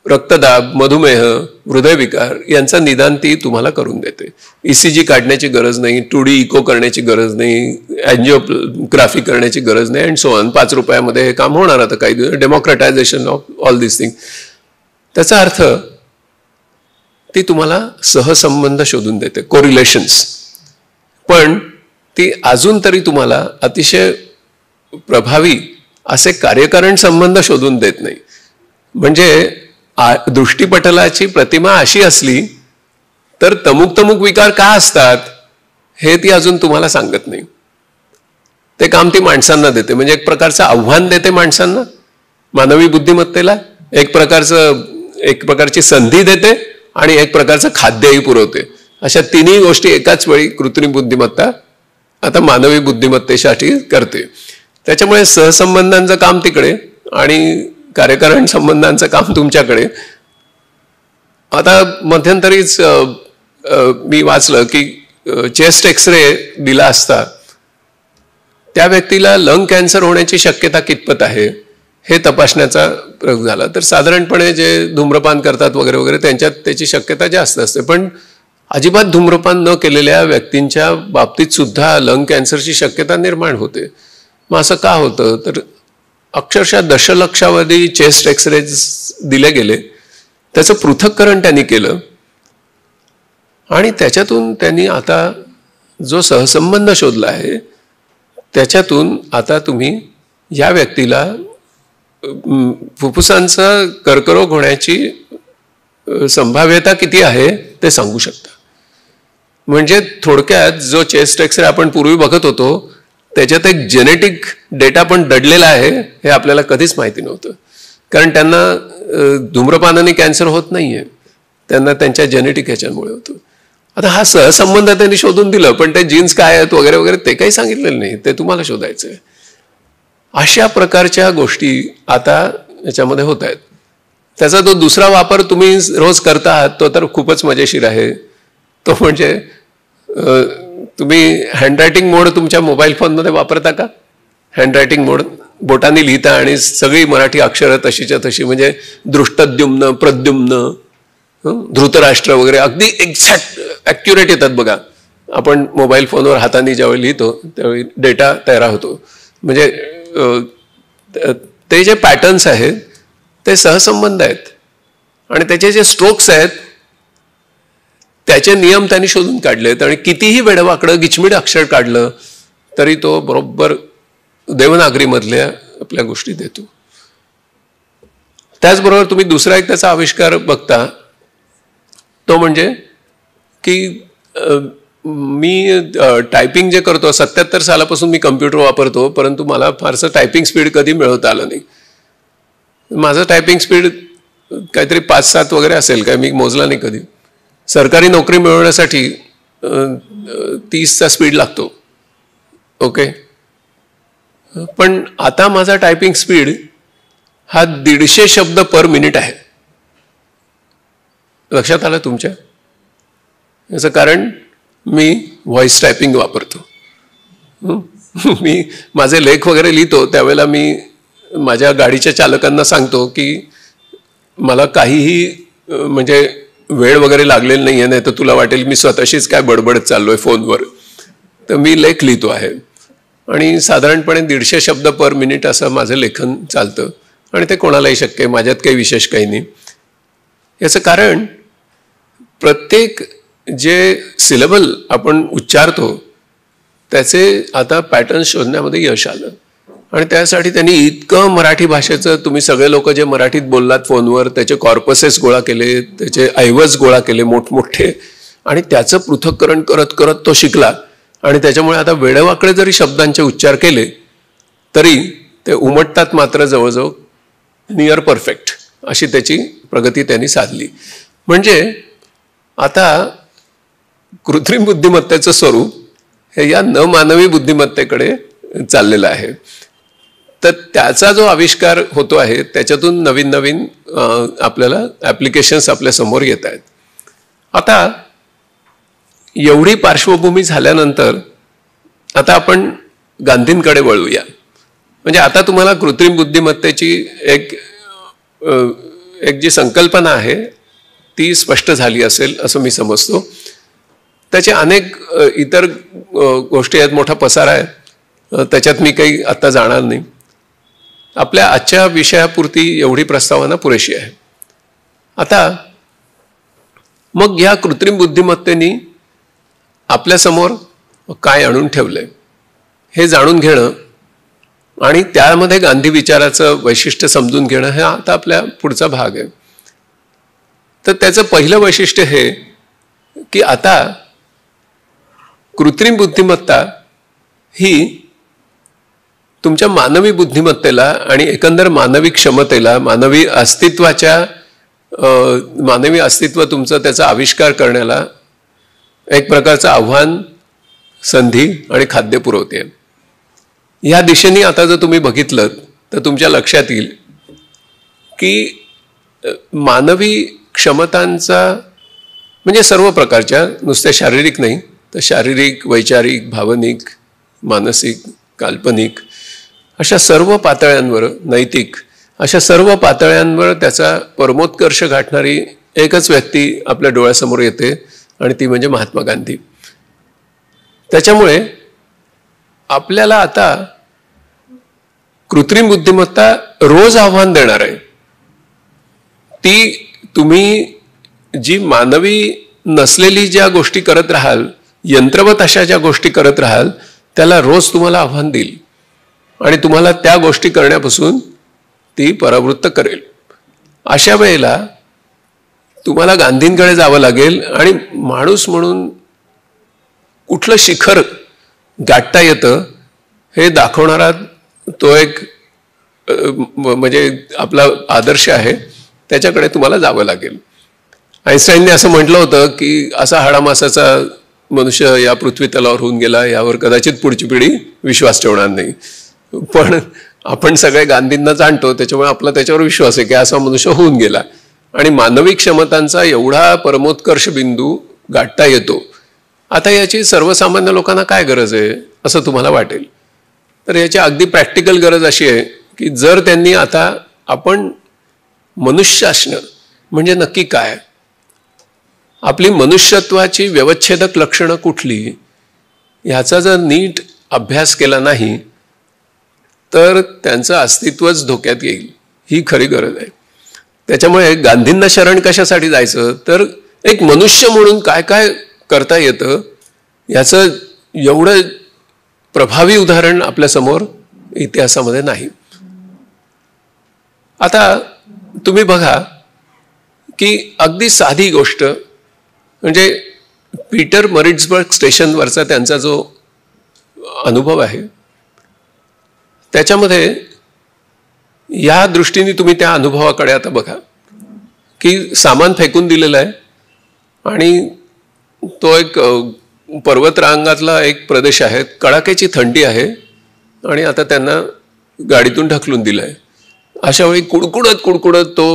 रक्तदाब, मधुमेह, हृदयविकार यांचा निदान ती तुम्हाला करून देते. ECG काढण्याची गरज नाही, 2D इको करण्याची गरज नाही, अँजिओग्राफी करण्याची गरज नाही, अँड सो ऑन. 5 रुपयामध्ये हे काम होणार. आता काही डेमोक्रटायझेशन ऑफ ऑल दिस थिंग. त्याचा अर्थ ती तुम्हाला सहसंबंध शोधून देते, कोरिलेशन्स. पण ती अजून तरी तुम्हाला अतिशय प्रभावी असे कार्यकारण संबंध शोधून देत नाही. म्हणजे दृष्टिपटलाची प्रतिमा अशी असली तर तमुक तमुक विकार का असतात हे ती अजून तुम्हाला सांगत नाही. ते काम ती माणसांना देते. म्हणजे एक प्रकारचं आव्हान देते माणसांना, मानवी बुद्धिमत्तेला एक प्रकारची संधी देते आणि एक प्रकारचं खाद्यही पुरवते. अशा तिन्ही गोष्टी एकाच वेळी कृत्रिम बुद्धिमत्ता आता मानवी बुद्धिमत्तेसाठी करते. त्याच्यामुळे सहसंबंधांचं काम तिकडे आणि कार्यकारण संबंधांचं काम तुमच्याकडे. आता मध्यंतरीच मी वाचलं की चेस्ट एक्सरे दिला असता त्या व्यक्तीला लंग कॅन्सर होण्याची शक्यता कितपत आहे हे तपासण्याचा प्रयोग झाला. तर साधारणपणे जे धूम्रपान करतात वगैरे वगैरे त्यांच्यात त्याची शक्यता जास्त असते, पण अजिबात धूम्रपान न केलेल्या व्यक्तींच्या बाबतीत सुद्धा लंग कॅन्सरची शक्यता निर्माण होते. मग असं का होतं? तर अक्षरशः दशलक्षावधी चेस्ट एक्सरेज दिले गेले, त्याचं पृथक्करण त्यांनी केलं आणि त्याच्यातून त्यांनी आता जो सहसंबंध शोधला आहे त्याच्यातून आता तुम्ही या व्यक्तीला फुफ्फुसांचा कर्करोग होण्याची संभाव्यता किती आहे ते सांगू शकता. म्हणजे थोडक्यात जो चेस्ट एक्सरे आपण पूर्वी बघत होतो त्याच्यात एक जेनेटिक डेटा पण दडलेला आहे हे आपल्याला कधीच माहिती नव्हतं, कारण त्यांना धूम्रपानाने कॅन्सर होत नाहीये, त्यांना त्यांच्या जेनेटिक ह्याच्यामुळे होतं. आता हा सहसंबंध त्यांनी शोधून दिलं, पण ते जीन्स काय आहेत वगैरे वगैरे ते काही सांगितलेलं नाही, ते तुम्हाला शोधायचं आहे. अशा प्रकारच्या गोष्टी आता याच्यामध्ये होत आहेत. त्याचा जो दुसरा वापर तुम्ही रोज करता आहात तो तर खूपच मजेशीर आहे. तो म्हणजे तुम्ही हँडरायटिंग मोड तुमच्या मोबाईल फोनमध्ये वापरता का? हँडरायटिंग मोड बोटाने लिहिता आणि सगळी मराठी अक्षरं तशीच्या तशी, म्हणजे दृष्टद्युम्न, प्रद्युम्न, धृतराष्ट्र वगैरे अगदी एक्झॅक्ट ॲक्युरेट येतात बघा. आपण मोबाईल फोनवर हाताने ज्यावेळी लिहितो त्यावेळी डेटा तयार होतो. म्हणजे ते जे पॅटर्न्स आहेत ते सहसंबंध आहेत आणि त्याचे जे स्ट्रोक्स आहेत त्याचे नियम त्यांनी शोधून काढलेत आणि कितीही वेडवाकडं गिचमीड अक्षर काढलं तरी तो बरोबर देवनागरीमधल्या आपल्या गोष्टी देतो. त्याचबरोबर तुम्ही दुसरा एक त्याचा आविष्कार बघता तो म्हणजे की मी टायपिंग जे करतो 77 सालापासून मी कम्प्युटर वापरतो, परंतु मला फारसं टायपिंग स्पीड कधी मिळवता आलं नाही. माझं टायपिंग स्पीड काहीतरी 5-7 वगैरे असेल, काय मी मोजला नाही कधी. सरकारी नोकरी मिळवण्यासाठी 30चा स्पीड लागतो. ओके, पण आता माझा टायपिंग स्पीड हा 150 शब्द पर मिनिट आहे. लक्षात आलं तुमच्या? याचं कारण मी व्हॉइस टायपिंग वापरतो. मी माझे लेख वगैरे लिहितो त्यावेळेला मी माझ्या गाडीच्या चालकांना सांगतो की मला काहीही म्हणजे वेळ वगैरे लागलेली नाही आहे, नाही तर तुला वाटेल मी स्वतःशीच काय बडबडत चाललोय फोनवर. तर मी लेख लिहितो आहे आणि साधारणपणे 150 शब्द पर मिनिट असं माझं लेखन चालतं आणि ते कोणालाही शक्य आहे, माझ्यात काही विशेष काही नाही. याचं कारण प्रत्येक जे सिलेबल आपण उच्चारतो त्याचे आता पॅटर्न शोधण्यामध्ये यश आलं आणि त्यासाठी त्यांनी इतकं मराठी भाषेचं, तुम्ही सगळे लोक जे मराठीत बोललात फोनवर त्याचे कॉर्पसेस गोळा केले, त्याचे ऐवज गोळा केले मोठमोठे आणि त्याचं पृथक्करण करत करत तो शिकला आणि त्याच्यामुळे आता वेडेवाकडे जरी शब्दांचे उच्चार केले तरी ते उमटतात मात्र जवळजवळ नियर परफेक्ट अशी त्याची प्रगती त्यांनी साधली. म्हणजे आता कृत्रिम बुद्धिमत्तेचं स्वरूप हे या न मानवी बुद्धिमत्तेकडे चाललेलं आहे. तर त्याचा जो आविष्कार होतो आहे त्याच्यातून नवीन नवीन आपल्याला ॲप्लिकेशन्स आपल्या समोर येत आहेत. आता एवढी पार्श्वभूमी झाल्यानंतर आता आपण गांधींकडे वळूया. म्हणजे आता तुम्हाला कृत्रिम बुद्धिमत्तेची एक जी संकल्पना आहे ती स्पष्ट झाली असेल असं मी समजतो. त्याचे अनेक इतर गोष्टी आहेत, मोठा पसारा आहे, त्याच्यात मी काही आता जाणार नाही. आपल्या आजच्या विषयापुरती एवढी प्रस्तावना पुरेशी आहे. आता मग या कृत्रिम बुद्धिमत्तेनी आपल्यासमोर काय आणून ठेवलंय हे जाणून घेणं आणि त्यामध्ये गांधी विचाराचं वैशिष्ट्य समजून घेणं हा आता आपल्या पुढचा भाग आहे. तर त्याचं पहिलं वैशिष्ट्य हे की आता कृत्रिम बुद्धिमत्ता ही तुमच्या मानवी बुद्धिमत्तेला आणि एकंदर मानवी क्षमतेला, मानवी अस्तित्व तुमचं त्याचा आविष्कार करण्याला एक प्रकारचं आव्हान, संधी आणि खाद्य पुरवते. या दिशेने आता जर तुम्ही बघितलं तर तुमच्या लक्षात येईल की मानवी क्षमतांचा म्हणजे सर्व प्रकारच्या, नुसत्या शारीरिक नाही तर शारीरिक, वैचारिक, भावनिक, मानसिक, काल्पनिक अशा सर्व पातळ्यांवर, नैतिक अशा सर्व पातळ्यांवर त्याचा परमोत्कर्ष गाठणारी एकच व्यक्ती आपल्या डोळ्यासमोर येते आणि ती म्हणजे महात्मा गांधी. त्याच्यामुळे आपल्याला आता कृत्रिम बुद्धिमत्ता रोज आव्हान देणार आहे. ती तुम्ही जी मानवी नसलेली ज्या गोष्टी करत राहाल, यंत्रवत अशा ज्या गोष्टी करत राहाल, त्याला रोज तुम्हाला आव्हान देईल आणि तुम्हाला त्या गोष्टी करण्यापासून ती परावृत्त करेल. अशा वेळेला तुम्हाला गांधींकडे जावं लागेल आणि माणूस म्हणून कुठलं शिखर गाठता येतं हे दाखवणारा तो एक म्हणजे आपला आदर्श आहे, त्याच्याकडे तुम्हाला जावं लागेल. आईन्स्टाईनने असं म्हटलं होतं की असा हाडामासाचा मनुष्य या पृथ्वी तलावर होऊन गेला यावर कदाचित पुढची पिढी विश्वास ठेवणार नाही. पण आपण सगळे गांधींना जाणतो त्याच्यामुळे आपला त्याच्यावर विश्वास आहे की असा मनुष्य होऊन गेला आणि मानवी क्षमतांचा एवढा परमोत्कर्ष बिंदू गाठता येतो. आता याची सर्वसामान्य लोकांना काय गरज आहे असं तुम्हाला वाटेल. तर याची अगदी प्रॅक्टिकल गरज अशी आहे की जर त्यांनी आता आपण मनुष्य असणं म्हणजे नक्की काय, आपली मनुष्यत्वाची व्यवच्छेदक लक्षणं कुठली ह्याचा जर नीट अभ्यास केला नाही तर त्यांचं अस्तित्वच धोक्यात येईल, ही खरी गरज आहे. त्याच्यामुळे गांधींना शरण कशासाठी जायचं, तर एक मनुष्य म्हणून काय काय करता येतं याचं एवढं प्रभावी उदाहरण आपल्यासमोर इतिहासामध्ये नाही. आता तुम्ही बघा की अगदी साधी गोष्ट म्हणजे पीटर मरिट्सबर्ग स्टेशनवरचा त्यांचा जो अनुभव आहे त्याच्यामध्ये या दृष्टीने तुम्ही त्या अनुभवाकडे आता बघा की सामान फेकून दिलेलं आहे आणि तो एक पर्वतरांगातला एक प्रदेश आहे, कडाक्याची थंडी आहे आणि आता त्यांना गाडीतून ढकलून दिलं आहे. अशा वेळी कुडकुडत तो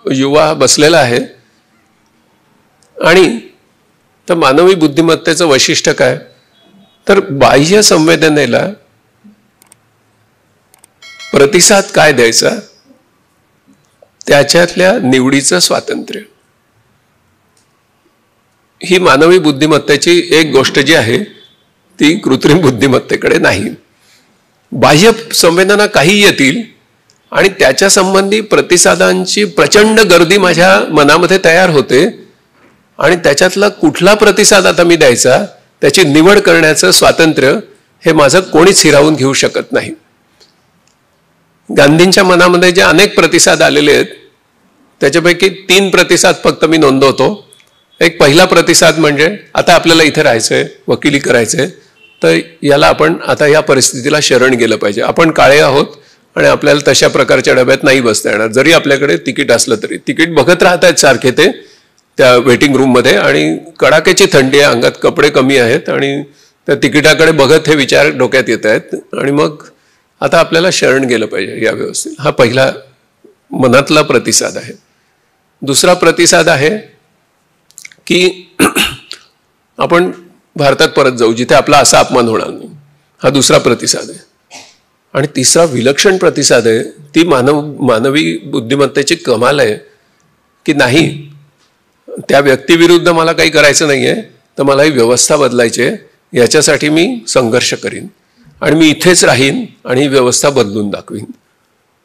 युवा बसलेला आहे आणि तर मानवी बुद्धिमत्तेचं वैशिष्ट्य काय, तर बाह्य संवेदनेला प्रतिसाद काय द्यायचा त्याच्यातल्या निवडीचं स्वातंत्र्य. ही मानवी बुद्धिमत्तेची एक गोष्ट जी आहे ती कृत्रिम बुद्धिमत्तेकडे नाही. बाह्य संवेदना काही येतील आणि त्याच्या संबंधी प्रतिसादांची प्रचंड गर्दी माझ्या मनामध्ये तयार होते आणि त्याच्यातला कुठला प्रतिसाद आता मी द्यायचा त्याची निवड करण्याचं स्वातंत्र्य हे माझं कोणीच हिरावून घेऊ शकत नाही. गांधींच्या मनामध्ये जे अनेक प्रतिसाद आलेले आहेत त्याच्यापैकी 3 प्रतिसाद फक्त मी नोंदवतो. एक पहिला प्रतिसाद म्हणजे आता आपल्याला इथे राहायचंय, वकिली करायचंय, तर याला आपण आता या परिस्थितीला शरण गेलं पाहिजे. आपण काळे आहोत आणि आपल्याला तशा प्रकारच्या डब्यात नाही बसता येणार, जरी आपल्याकडे तिकीट असलं तरी. तिकीट बघत राहत आहेत सारखे ते त्या वेटिंग रूममध्ये आणि कडाक्याची थंडी आहे, अंगात कपडे कमी आहेत आणि त्या तिकिटाकडे बघत हे विचार डोक्यात येत आहेत आणि मग आता आपल्याला शरण गेलं पाहिजे या व्यवस्थेत. हा पहिला मनातला प्रतिसाद आहे. दुसरा प्रतिसाद आहे की आपण भारतात परत जाऊ जिथे आपला असा अपमान होणार नाही, हा दुसरा प्रतिसाद आहे. आणि तिसरा विलक्षण प्रतिसाद आहे, ती मानवी बुद्धिमत्तेची कमाल आहे की नाही, त्या व्यक्तीविरुद्ध मला काही करायचं नाहीये, तर मला ही व्यवस्था बदलायची आहे, याच्यासाठी मी संघर्ष करीन आणि मी इथेच राहीन आणि ही व्यवस्था बदलून दाखवीन.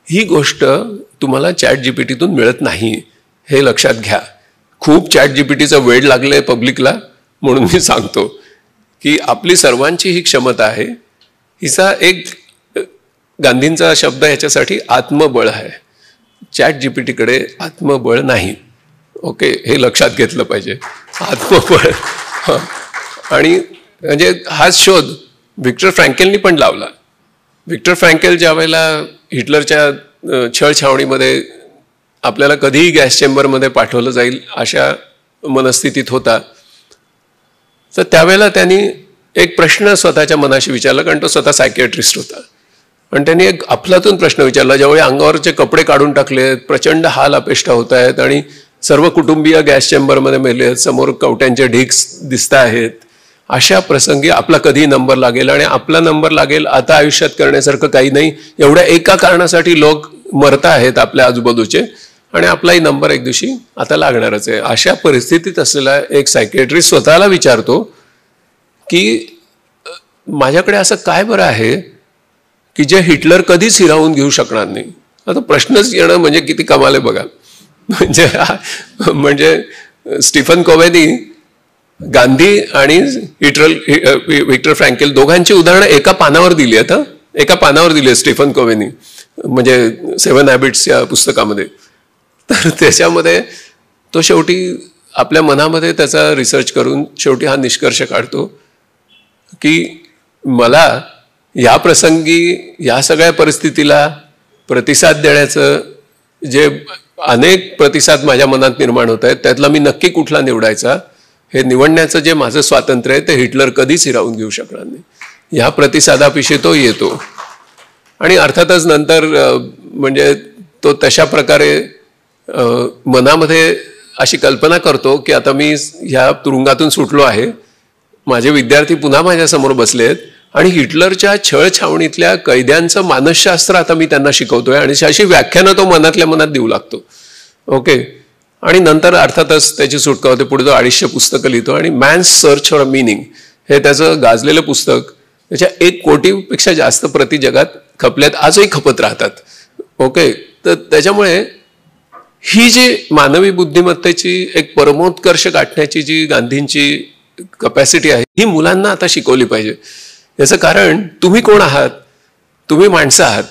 ही गोष्ट तुम्हाला ChatGPTतून मिळत नाही, हे लक्षात घ्या. खूप ChatGPTचं वेड लागले पब्लिकला, म्हणून मी सांगतो की आपली सर्वांची ही क्षमता आहे. हिचा एक गांधींचा शब्द याच्यासाठी आत्मबळ आहे. ChatGPTकडे आत्मबळ नाही. ओके, हे लक्षात घेतलं पाहिजे. आत्मबळ. आणि म्हणजे हाच शोध व्हिक्टर फ्रँकेलनी पण लावला. व्हिक्टर फ्रँकेल ज्या वेळेला हिटलरच्या छळछावणीमध्ये आपल्याला कधीही गॅस चेंबरमध्ये पाठवलं जाईल अशा मनस्थितीत होता, तर त्यावेळेला त्यांनी एक प्रश्न स्वतःच्या मनाशी विचारला, कारण तो स्वतः सायकियाट्रिस्ट होता. आणि त्यांनी एक अफलातून प्रश्न विचारला, ज्यावेळी अंगावरचे कपडे काढून टाकले, प्रचंड हाल अपेष्टा होत आहेत आणि सर्व कुटुंबीय गॅस चेंबरमध्ये मेले आहेत, समोर कवट्यांचे ढीग दिसत आहेत, अशा प्रसंगी आपला कधी नंबर लागेल आणि आपला नंबर लागेल आता आयुष्यात करण्यासारखं काही नाही, एवढ्या एका कारणासाठी लोक मरत आहेत आपल्या आजूबाजूचे आणि आपलाही नंबर एक दिवशी आता लागणारच आहे. अशा परिस्थितीत असलेला एक सायकियाट्रिस्ट स्वतःला विचारतो की माझ्याकडे असं काय बरं आहे की जे हिटलर कधीच हिरावून घेऊ शकणार नाही. आता प्रश्नच येणं म्हणजे किती कमाल आहे बघा. म्हणजे स्टीफन कोवेनी गांधी आणि व्हिक्टर फ्रँकेल दोघांची उदाहरणं एका पानावर दिली आहेत. एका पानावर दिली आहे स्टीफन कोवेनी, म्हणजे 7 हॅबिट्स या पुस्तकामध्ये. तर त्याच्यामध्ये तो शेवटी आपल्या मनामध्ये त्याचा रिसर्च करून शेवटी हा निष्कर्ष काढतो की मला या प्रसंगी या सगळ्या परिस्थितीला प्रतिसाद देण्याचं जे अनेक प्रतिसाद माझ्या मनात निर्माण होत आहेत त्यातला मी नक्की कुठला निवडायचा हे निवडण्याचं जे माझं स्वातंत्र्य आहे ते हिटलर कधीच हिरावून घेऊ शकणार नाही. ह्या प्रतिसादापिशी तो येतो आणि अर्थातच नंतर म्हणजे तो तशा प्रकारे मनामध्ये अशी कल्पना करतो की आता मी ह्या तुरुंगातून सुटलो आहे, माझे विद्यार्थी पुन्हा माझ्यासमोर बसले आहेत आणि हिटलरच्या छळछावणीतल्या कैद्यांचं मानसशास्त्र आता मी त्यांना शिकवतोय आणि अशी व्याख्यानं तो मनातल्या मनात देऊ लागतो. ओके, आणि नंतर अर्थातच त्याची सुटका होते. पुढे तो 250 पुस्तकं लिहितो आणि man's search for a meaning हे त्याचं गाजलेलं पुस्तक, त्याच्या 1 कोटीपेक्षा जास्त प्रति जगात खपल्यात, आजही खपत राहतात. ओके, तर त्याच्यामुळे ही जी मानवी बुद्धिमत्तेची एक परमोत्कर्ष गाठण्याची जी गांधींची कपॅसिटी आहे, ही मुलांना आता शिकवली पाहिजे. याचं कारण तुम्ही कोण आहात, तुम्ही माणसं आहात,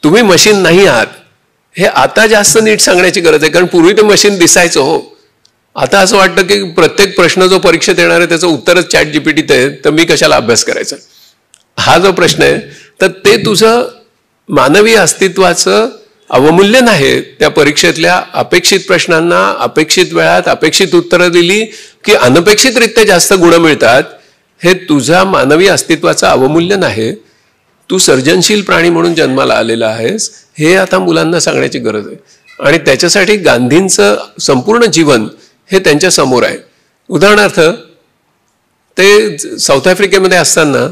तुम्ही मशीन नाही आहात, हे आता जास्त नीट सांगण्याची गरज आहे. कारण पूर्वी ते मशीन दिसायचं हो, आता असं वाटतं की प्रत्येक प्रश्न जो परीक्षेत येणार आहे त्याचं उत्तरच ChatGPT आहे, तर मी कशाला अभ्यास करायचा, हा जो प्रश्न आहे, तर ते तुझं मानवी अस्तित्वाचं अवमूल्यन आहे. त्या परीक्षेतल्या अपेक्षित प्रश्नांना अपेक्षित वेळात अपेक्षित उत्तरं दिली की अनपेक्षितरित्या जास्त गुण मिळतात, हे तुझा मानवी अस्तित्वाचं अवमूल्यन आहे. तू सर्जनशील प्राणी म्हणून जन्माला आलेला आहेस, हे आता मुलांना सांगण्याची गरज आहे. आणि त्याच्यासाठी गांधींचं संपूर्ण जीवन हे त्यांच्या समोर आहे. उदाहरणार्थ, ते साऊथ आफ्रिकेमध्ये असताना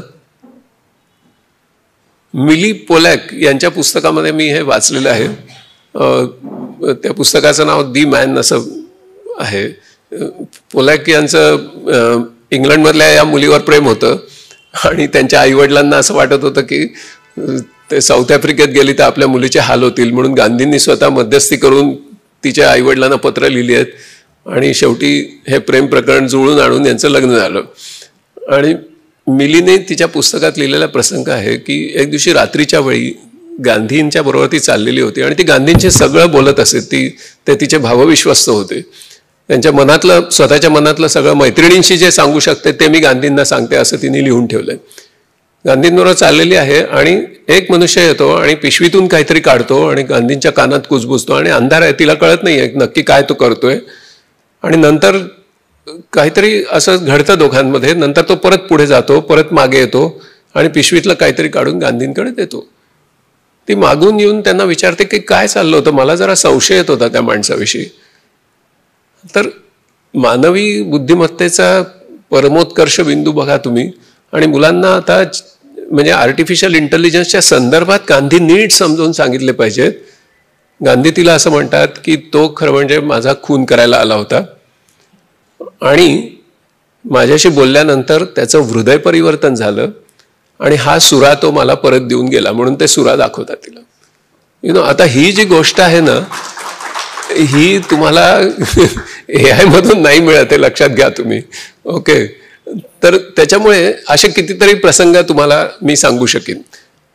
मिली पोलॅक यांच्या पुस्तकामध्ये मी हे वाचलेलं आहे. त्या पुस्तकाचं नाव दी मॅन असं आहे. पोलॅक यांचं इंग्लंडमधल्या या मुलीवर प्रेम होतं आणि त्यांच्या आईवडिलांना असं वाटत होतं की ते साऊथ आफ्रिकेत गेली तर आपल्या मुलीचे हाल होतील, म्हणून गांधींनी स्वतः मध्यस्थी करून तिच्या आईवडिलांना पत्र लिहिली आहेत आणि शेवटी हे प्रेम प्रकरण जुळून आणून यांचं लग्न झालं. आणि मिलीने तिच्या पुस्तकात लिहिलेला प्रसंग आहे की एक दिवशी रात्रीच्या वेळी गांधींच्या बरोबर ती चाललेली होती आणि ती गांधींचे सगळं बोलत असे. ते तिचे भावविश्वस्त होते. त्यांच्या मनातलं, स्वतःच्या मनातलं सगळं मैत्रिणींशी जे सांगू शकते ते मी गांधींना सांगते असं तिने लिहून ठेवलंय. गांधींबरोबर चाललेली आहे आणि एक मनुष्य येतो आणि पिशवीतून काहीतरी काढतो आणि गांधींच्या कानात कुजबुजतो आणि अंधार आहे, तिला कळत नाहीये नक्की काय तो करतोय. आणि नंतर काहीतरी असं घडतं दोघांमध्ये. नंतर तो परत पुढे जातो, परत मागे येतो आणि पिशवीतलं काहीतरी काढून गांधींकडे देतो. ती मागून येऊन त्यांना विचारते की काय चाललं होतं, मला जरा संशय येत होता त्या माणसाविषयी. तर मानवी बुद्धिमत्तेचा परमोत्कर्ष बिंदू बघा तुम्ही. आणि मुलांना आता म्हणजे आर्टिफिशियल इंटेलिजन्सच्या संदर्भात गांधी नीट समजून सांगितले पाहिजेत. गांधी तिला असं म्हणतात की तो खरं म्हणजे माझा खून करायला आला होता आणि माझ्याशी बोलल्यानंतर त्याचं हृदय परिवर्तन झालं आणि हा सुरा तो मला परत देऊन गेला, म्हणून ते सुरा दाखवतात तिला. आता ही जी गोष्ट आहे ना, ही तुम्हाला AI मधून नाही मिळत, हे लक्षात घ्या तुम्ही. ओके, तर त्याच्यामुळे असे कितीतरी प्रसंग तुम्हाला मी सांगू शकेन.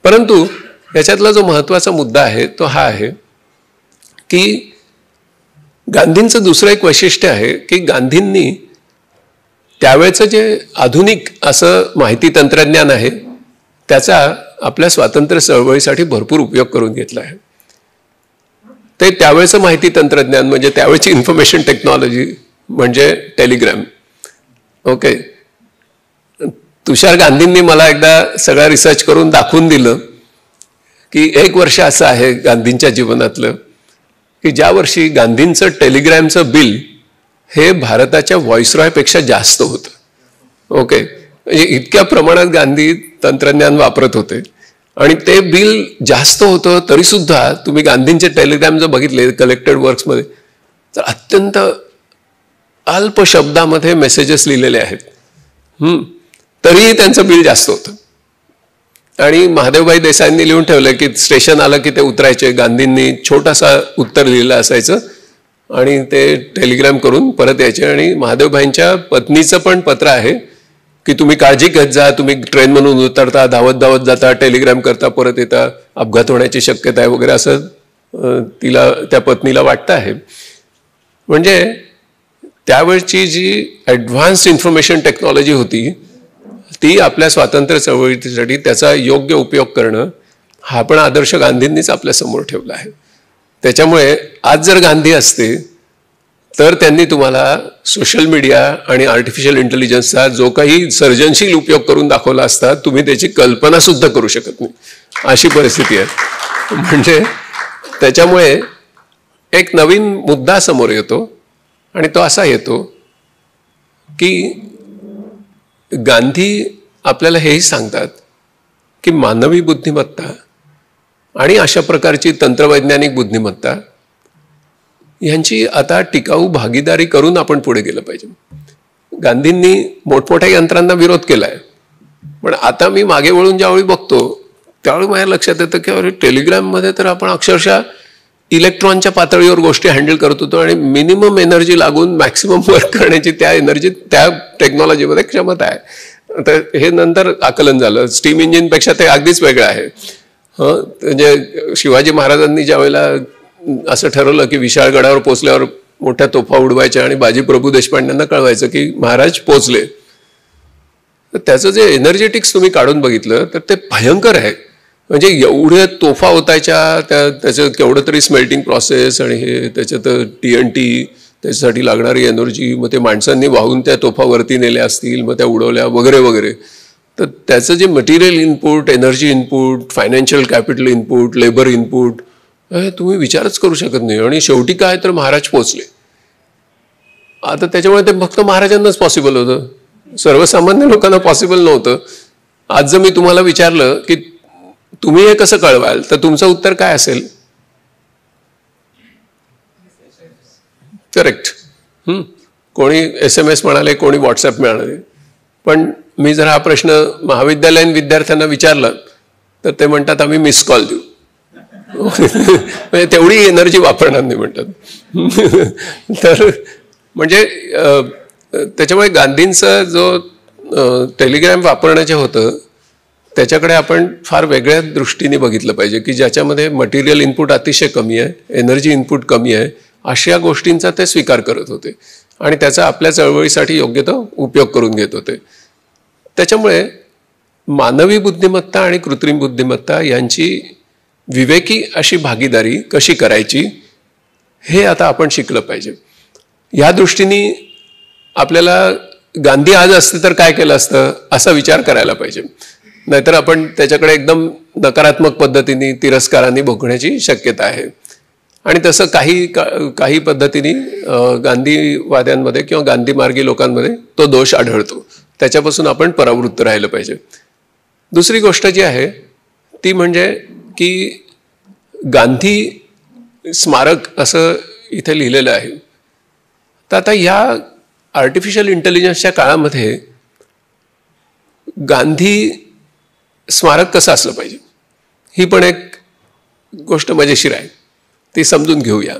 परंतु याच्यातला जो महत्वाचा मुद्दा आहे तो हा आहे की गांधींचं दुसरं एक वैशिष्ट्य आहे की गांधींनी त्यावेळेचं जे आधुनिक असं माहिती तंत्रज्ञान आहे त्याचा आपल्या स्वातंत्र्य चळवळीसाठी भरपूर उपयोग करून घेतला आहे. ते त्यावेळेचं माहिती तंत्रज्ञान म्हणजे त्यावेळची इन्फॉर्मेशन टेक्नॉलॉजी म्हणजे टेलिग्राम. ओके, तुषार गांधींनी मला एकदा सगळा रिसर्च करून दाखवून दिलं की 1 वर्ष असं आहे गांधींच्या जीवनातलं की ज्या वर्षी गांधींचं टेलिग्रामचं बिल हे भारताच्या व्हॉइसरॉयपेक्षा जास्त होतं. ओके, म्हणजे इतक्या प्रमाणात गांधी तंत्रज्ञान वापरत होते आणि ते बिल जास्त होतं तरी सुद्धा तुम्ही गांधींचे टेलिग्राम जर बघितले कलेक्टेड वर्क्समध्ये तर अत्यंत अल्प शब्दामध्ये मेसेजेस लिहिलेले आहेत. तरीही त्यांचं बिल जास्त होतं. आणि महादेवभाई देसाईंनी लिहून ठेवलं की स्टेशन आलं की ते उतरायचे, गांधींनी छोटासा उत्तर लिहिलं असायचं आणि ते टेलिग्राम करून परत यायचे. आणि महादेवभाईंच्या पत्नीचं पण पत्र आहे की तुम्ही काळजी घेत जा, तुम्ही ट्रेनमधून उतरता, धावत धावत जाता, टेलिग्राम करता, परत येता, अपघात होण्याची शक्यता आहे वगैरे असं तिला, त्या पत्नीला वाटतं आहे. म्हणजे त्यावेळची जी ॲडव्हान्स्ड इन्फॉर्मेशन टेक्नॉलॉजी होती ती आपल्या स्वातंत्र्य चळवळीसाठी त्याचा योग्य उपयोग करणं हा पण आदर्श गांधींनीच आपल्या समोर ठेवला आहे. त्याच्यामुळे आज जर गांधी असते तर त्यांनी तुम्हाला सोशल मीडिया आणि आर्टिफिशियल इंटेलिजन्सचा जो काही सर्जनशील उपयोग करून दाखवला असता, तुम्ही त्याची कल्पना सुद्धा करू शकत नाही, अशी परिस्थिती आहे. म्हणजे त्याच्यामुळे एक नवीन मुद्दा समोर येतो आणि तो असा येतो की गांधी आपल्याला हेही सांगतात की मानवी बुद्धिमत्ता आणि अशा प्रकारची तंत्रवैज्ञानिक बुद्धिमत्ता यांची आता टिकाऊ भागीदारी करून आपण पुढे गेलं पाहिजे. गांधींनी मोठमोठ्या यंत्रांना विरोध केलाय, पण आता मी मागे वळून ज्यावेळी बघतो त्यावेळी माझ्या लक्षात येतं की अरे टेलिग्राममध्ये तर आपण अक्षरशः इलेक्ट्रॉनच्या पातळीवर गोष्टी हँडल करत होतो आणि मिनिमम एनर्जी लागून मॅक्सिमम वर्क करण्याची त्या एनर्जी त्या टेक्नॉलॉजीमध्ये क्षमता आहे. तर हे नंतर आकलन झालं. स्टीम इंजिनपेक्षा ते अगदीच वेगळं आहे. म्हणजे शिवाजी महाराजांनी ज्या वेळेला असं ठरवलं की विशाळगडावर पोचल्यावर मोठ्या तोफा उडवायच्या आणि बाजी प्रभू देशपांड्यांना कळवायचं की महाराज पोचले, तर त्याचं जे एनर्जेटिक्स तुम्ही काढून बघितलं तर ते भयंकर आहे. म्हणजे एवढ्या तोफा होतायच्या, त्याचं केवढं तरी स्मेल्टिंग प्रोसेस आणि हे त्याच्यात TNT त्याच्यासाठी लागणारी एनर्जी, मग ते माणसांनी वाहून त्या तोफा वरती नेल्या असतील, मग त्या उडवल्या वगैरे वगैरे. तर त्याचं जे material input, energy input, financial capital input, labour input, तुम्ही विचारच करू शकत नाही. आणि शेवटी काय तर महाराज पोचले. आता त्याच्यामुळे ते फक्त महाराजांनाच पॉसिबल होतं, सर्वसामान्य लोकांना पॉसिबल नव्हतं. आज जर मी तुम्हाला विचारलं की तुम्ही हे कसं कळवाल, तर तुमचं उत्तर काय असेल? करेक्ट. कोणी SMS म्हणाले, कोणी व्हॉट्सअप म्हणाले. पण मी जर हा प्रश्न महाविद्यालयीन विद्यार्थ्यांना विचारला तर ते म्हणतात आम्ही मिस कॉल देऊ. म्हणजे तेवढी एनर्जी वापरणार नाही म्हणतात. तर म्हणजे त्याच्यामुळे गांधींचं जो टेलिग्राम वापरणं जे होतं त्याच्याकडे आपण फार वेगळ्या दृष्टीने बघितलं पाहिजे की ज्याच्यामध्ये मटेरियल इनपुट अतिशय कमी आहे, एनर्जी इनपुट कमी आहे, अशा गोष्टींचा ते स्वीकार करत होते आणि त्याचा आपल्या चळवळीसाठी योग्य तो उपयोग करून घेत होते. त्याच्यामुळे मानवी बुद्धिमत्ता आणि कृत्रिम बुद्धिमत्ता यांची विवेकी अशी भागीदारी कशी करायची हे आता आपण शिकलं पाहिजे. या दृष्टीने आपल्याला गांधी आज असते तर काय केलं असतं असा विचार करायला पाहिजे. नाहीतर आपण त्याच्याकडे एकदम नकारात्मक पद्धतीने तिरस्काराने बघण्याची शक्यता आहे. आणि तसं काही पद्धतीने गांधीवाद्यांमध्ये किंवा गांधीमार्गी लोकांमध्ये तो दोष आढळतो. त्याच्यापासून आपण परावृत्त राहिलं पाहिजे. दुसरी गोष्ट जी आहे ती म्हणजे की गांधी स्मारक असं इथे लिहिलेलं आहे. तर आता या आर्टिफिशियल इंटेलिजन्सच्या काळामध्ये गांधी स्मारक कसं असलं पाहिजे ही पण एक गोष्ट मजेशीर आहे, ती समजून घेऊया.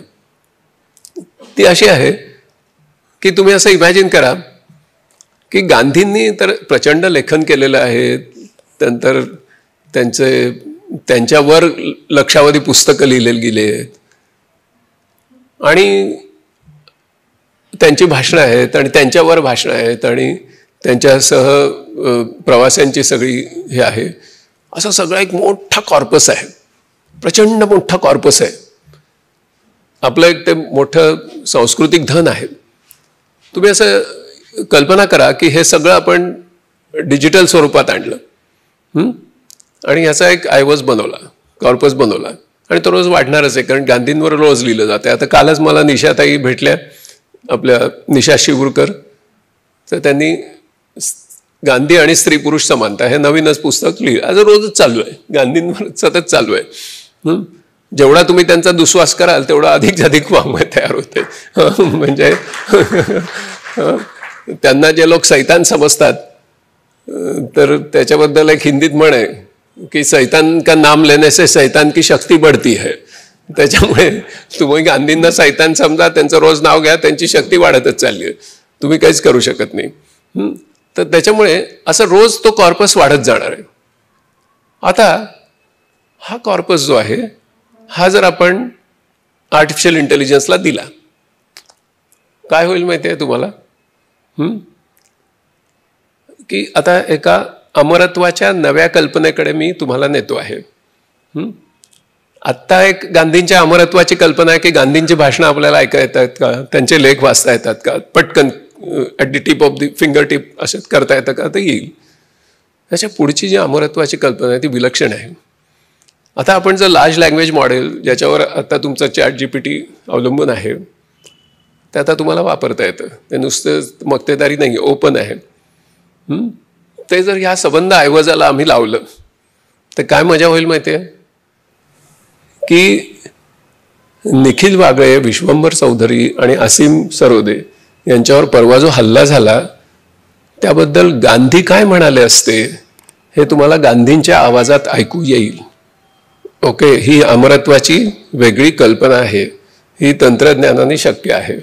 ती अशी आहे की तुम्ही असं इमॅजिन करा की गांधींनी तर प्रचंड लेखन केलेलं आहे, नंतर त्यांच्यावर लक्षावधी पुस्तकं लिहिलेली गेली आहेत आणि त्यांची भाषणं आहेत आणि त्यांच्यावर भाषणं आहेत आणि त्यांच्यासह प्रवाशांची सगळी हे आहे. असं सगळं एक मोठा कॉर्पस आहे, प्रचंड मोठा कॉर्पस आहे. आपलं एक ते मोठं सांस्कृतिक धन आहे. तुम्ही असं कल्पना करा की हे सगळं आपण डिजिटल स्वरूपात आणलं आणि ह्याचा एक आयवज बनवला, कॉर्पस बनवला आणि तो रोज वाढणारच आहे कारण गांधींवर रोज लिहिलं जाते. आता कालच मला निशाताई भेटल्या, आपल्या निशा शिवूरकर, तर त्यांनी गांधी आणि स्त्री पुरुष समानता हे नवीनच पुस्तक लिहिलं. आज रोजच चालू आहे, गांधींवर सतत चालू आहे. जेवढा तुम्ही त्यांचा दुस्वास कराल तेवढा अधिक वाङ्मय तयार होते. म्हणजे त्यांना जे लोक सैतान समजतात तर त्याच्याबद्दल एक हिंदीत म्हण आहे की सैतान का नाम लेने से सैतान की शक्ती बढ़ती है. त्याच्यामुळे तुम्ही गांधींना सैतान समजा, त्यांचं रोज नाव घ्या, त्यांची शक्ती वाढतच चालली आहे, तुम्ही काहीच करू शकत नाही. तर त्याच्यामुळे असं रोज तो कॉर्पस वाढत जाणार आहे. आता हा कॉर्पस जो आहे हा जर आपण आर्टिफिशियल इंटेलिजन्सला दिला काय होईल माहिती आहे तुम्हाला? की आता एका अमरत्वाच्या नव्या कल्पनेकडे मी तुम्हाला नेतो आहे. आत्ता एक गांधींच्या अमरत्वाची कल्पना आहे की गांधींची भाषणं आपल्याला ऐका येतात का, त्यांचे लेख वाचता येतात का, पटकन at the tip of the finger tip असंच करता येतं का, तर येईल. त्याच्या पुढची जी अमरत्वाची कल्पना आहे ती विलक्षण आहे. आता आपण जर लार्ज लँग्वेज मॉडेल ज्याच्यावर आता तुमचं ChatGPT अवलंबून आहे ते आता तुम्हाला वापरता येतं. ते नुसतं मक्तेदारी नाही, ओपन आहे. ते जर ह्या संबंध ऐवजाला आम्ही लावलं तर काय मजा होईल माहिती आहे की निखिल वागळे, विश्वंभर चौधरी आणि असीम सरोदे यांच्यावर परवा जो हल्ला झाला त्याबद्दल गांधी काय म्हणाले असते हे तुम्हाला गांधींच्या आवाजात ऐकू येईल. ओके, ही अमरत्वाची वेगळी कल्पना आहे, ही तंत्रज्ञानाने शक्य आहे.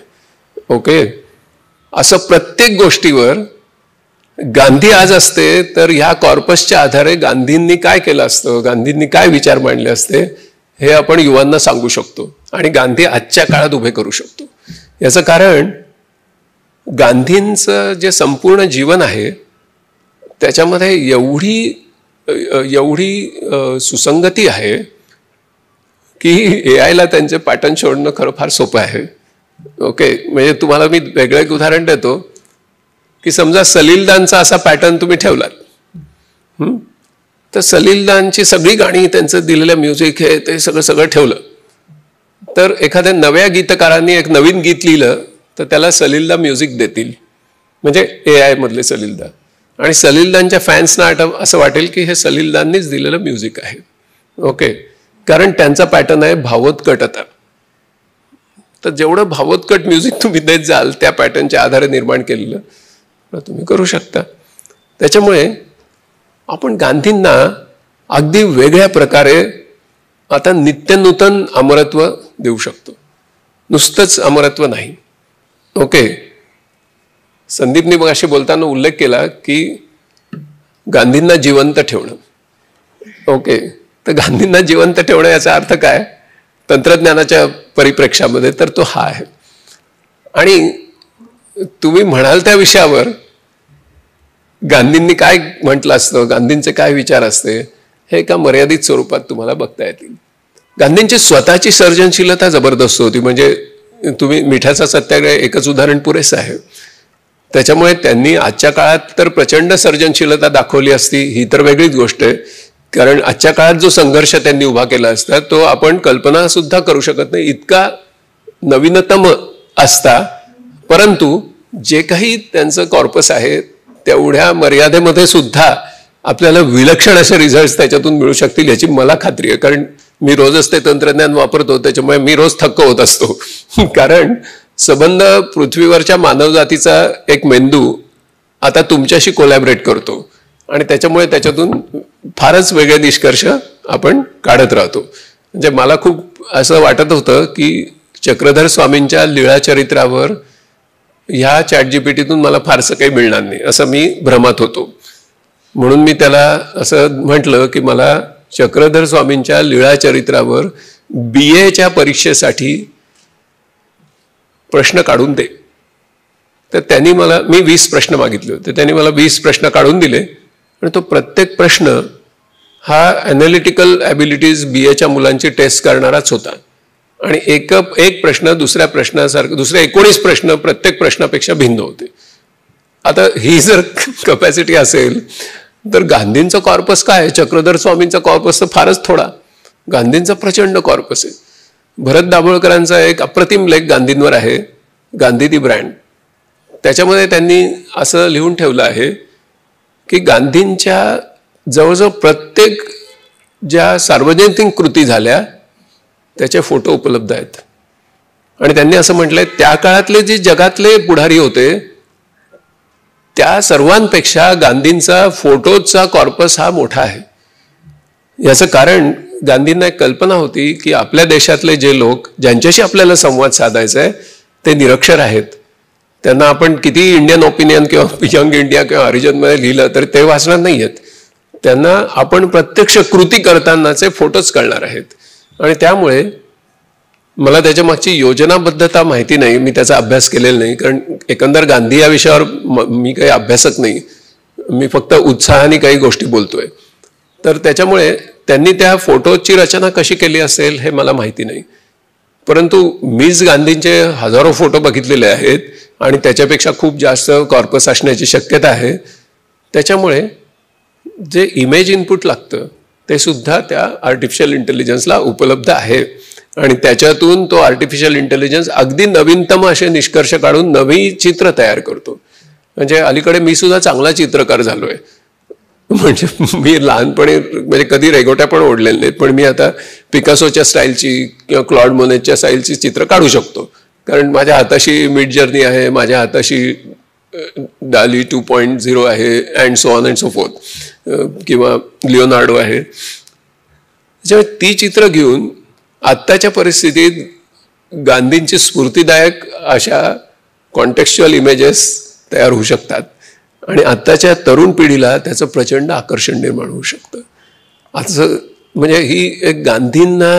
ओके, असं प्रत्येक गोष्टीवर गांधी आज असते तर ह्या कॉर्पसच्या आधारे गांधींनी काय केलं असतं, गांधींनी काय विचार मांडले असते हे आपण युवांना सांगू शकतो आणि गांधी आजच्या काळात उभे करू शकतो. याचं कारण गांधींचं जे संपूर्ण जीवन आहे त्याच्यामध्ये एवढी सुसंगती आहे की एआयला त्यांचे पॅटर्न शोधणं खरं फार सोपं आहे. ओके, म्हणजे तुम्हाला मी वेगळं एक उदाहरण देतो की समजा सलीलदानचा असा पॅटर्न तुम्ही ठेवलात, तर सलीलदानची सगळी गाणी, त्यांचं दिलेलं म्युझिक हे ते सगळं ठेवलं, तर एखाद्या नव्या गीतकारांनी एक नवीन गीत लिहिलं तर त्याला सलीलदा म्युझिक देतील, म्हणजे एआय मधले सलीलदा, आणि सलीलदानच्या फॅन्सना असं वाटेल की हे सलीलदाननीच दिलेलं म्युझिक आहे. ओके, कारण त्यांचा पॅटर्न आहे भावोत्कट. आता तर जेवढं भावोत्कट म्युझिक तुम्ही देत जाल त्या पॅटर्नच्या आधारे निर्माण केलेलं तुम्ही करू शकता. त्याच्यामुळे आपण गांधींना अगदी वेगळ्या प्रकारे आता नित्यनूतन अमरत्व देऊ शकतो, नुसतंच अमरत्व नाही. ओके, संदीपने मग अशी बोलताना उल्लेख केला की गांधींना जिवंत ठेवणं. ओके, तर गांधींना जिवंत ठेवणं याचा अर्थ काय तंत्रज्ञानाच्या परिप्रेक्षामध्ये, तर तो हा आहे. आणि तुम्ही म्हणाल त्या विषयावर गांधींनी काय म्हटलं असतं, गांधींचे काय विचार असते, हे एका मर्यादित स्वरूपात तुम्हाला बघता येतील. गांधींची स्वतःची सर्जनशीलता जबरदस्त होती. म्हणजे तुम्ही मिठाचा सत्याग्रह एकच उदाहरण पुरेसं आहे. त्याच्यामुळे त्यांनी आजच्या काळात तर प्रचंड सर्जनशीलता दाखवली असती, ही तर वेगळीच गोष्ट आहे. कारण आजच्या काळात जो संघर्ष त्यांनी उभा केला असता तो आपण कल्पना सुद्धा करू शकत नाही, इतका नवीनतम असता. परंतु जे काही त्यांचं कॉर्पस आहे तेवढ्या मर्यादेमध्ये सुद्धा आपल्याला विलक्षण असे रिझल्ट त्याच्यातून मिळू शकतील याची मला खात्री आहे. कारण मी रोजच ते तंत्रज्ञान वापरतो, त्याच्यामुळे मी रोज थक्क होत असतो. कारण संबंध पृथ्वीवरच्या मानवजातीचा एक मेंदू आता तुमच्याशी कोलॅबरेट करतो आणि त्याच्यामुळे त्याच्यातून फारच वेगळे निष्कर्ष आपण काढत राहतो. म्हणजे मला खूप असं वाटत होतं की चक्रधर स्वामींच्या लीळा चरित्रावर ह्या चॅटजीपीटीतून मला फारसं काही मिळणार नाही असं मी भ्रमात होतो. म्हणून मी त्याला असं म्हटलं की मला चक्रधर स्वामींच्या लीळा चरित्रावर BA परीक्षेसाठी प्रश्न काढून दे. तर त्यांनी मी 20 प्रश्न मागितले होते, त्यांनी मला 20 प्रश्न काढून दिले आणि तो प्रत्येक प्रश्न हा ॲनालिटिकल ॲबिलिटीज BA मुलांची टेस्ट करणाराच होता. आणि एक प्रश्न दुसऱ्या प्रश्नासारखं, दुसरे 19 प्रश्न प्रत्येक प्रश्नापेक्षा भिन्न होते. आता ही जर कपॅसिटी असेल तर गांधींचा कॉर्पस काय, चक्रधर स्वामींचा कॉर्पस तर फारच थोडा, गांधींचा प्रचंड कॉर्पस आहे. भरत दाभोळकरांचा एक अप्रतिम लेख गांधींवर आहे, गांधी दी ब्रँड. त्याच्यामध्ये त्यांनी असं लिहून ठेवलं आहे की गांधींच्या जवळजवळ प्रत्येक ज्या सार्वजनिक कृती झाल्या त्याचे फोटो उपलब्ध आहेत. आणि त्यांनी असं म्हटलंय त्या काळातले जे जगातले पुढारी होते त्या सर्वांपेक्षा गांधींचा फोटोचा कॉर्पस हा मोठा आहे. याचं कारण गांधींना एक कल्पना होती की आपल्या देशातले जे लोक ज्यांच्याशी आपल्याला संवाद साधायचा आहे ते निरक्षर आहेत. त्यांना आपण किती इंडियन ओपिनियन किंवा यंग इंडिया किंवा हरिजनमध्ये लिहिलं तर ते वाचणार नाही आहेत. त्यांना आपण प्रत्यक्ष कृती करतानाचे फोटोच कळणार आहेत. आणि त्यामुळे मला त्याच्या मागची योजनाबद्धता माहिती नाही, मी त्याचा अभ्यास केलेला नाही. कारण एकंदर गांधी या विषयावर मी काही अभ्यासक नाही, मी फक्त उत्साहाने काही गोष्टी बोलतोय. तर त्याच्यामुळे त्यांनी त्या फोटोची रचना कशी केली असेल हे मला माहिती नाही. परंतु मीच गांधींचे हजारो फोटो बघितलेले आहेत आणि त्याच्यापेक्षा खूप जास्त कॉर्पस असण्याची शक्यता आहे. त्याच्यामुळे जे इमेज इनपुट लागतं ते सुद्धा त्या आर्टिफिशियल इंटेलिजन्सला उपलब्ध आहे. आणि त्याच्यातून तो आर्टिफिशियल इंटेलिजन्स अगदी नवीनतम असे निष्कर्ष काढून नवी चित्र तयार करतो. म्हणजे अलीकडे मी सुद्धा चांगला चित्रकार झालोय. म्हणजे मी लहानपणी म्हणजे कधी रेगोट्या पण ओढलेल्या नाहीत, पण मी आता पिकासोच्या स्टाईलची किंवा क्लॉड मोनेटच्या स्टाईलची चित्र काढू शकतो. कारण माझ्या हाताशी मिड जर्नी आहे, माझ्या हाताशी डाली 2.0 आहे and so on and so fourth, किंवा लिओनार्डो आहे. त्याच्यामुळे ती चित्र घेऊन आत्ताच्या परिस्थितीत गांधींची स्फूर्तिदायक अशा कॉन्टेक्स्च्युअल इमेजेस तयार होऊ शकतात आणि आत्ताच्या तरुण पिढीला त्याचं प्रचंड आकर्षण निर्माण होऊ शकतं. असं म्हणजे ही एक गांधींना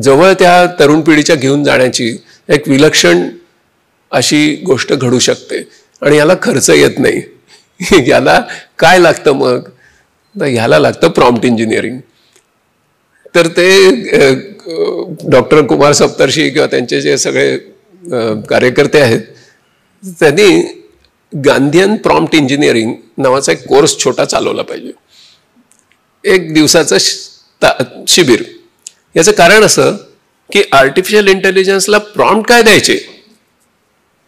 जवळ त्या तरुण पिढीच्या घेऊन जाण्याची एक विलक्षण अशी गोष्ट घडू शकते. आणि याला खर्च येत नाही. याला काय लागतं मग? तर ह्याला लागतं प्रॉम्प्ट इंजिनिअरिंग. तर ते डॉक्टर कुमार सप्तर्षी किंवा त्यांचे जे सगळे कार्यकर्ते आहेत त्यांनी गांधीयन प्रॉम्प्ट इंजिनिअरिंग नावाचा एक कोर्स छोटा चालवला पाहिजे. 1 दिवसाचं शिबिर. याचं कारण असं की आर्टिफिशियल इंटेलिजन्सला प्रॉम्प्ट काय द्यायचे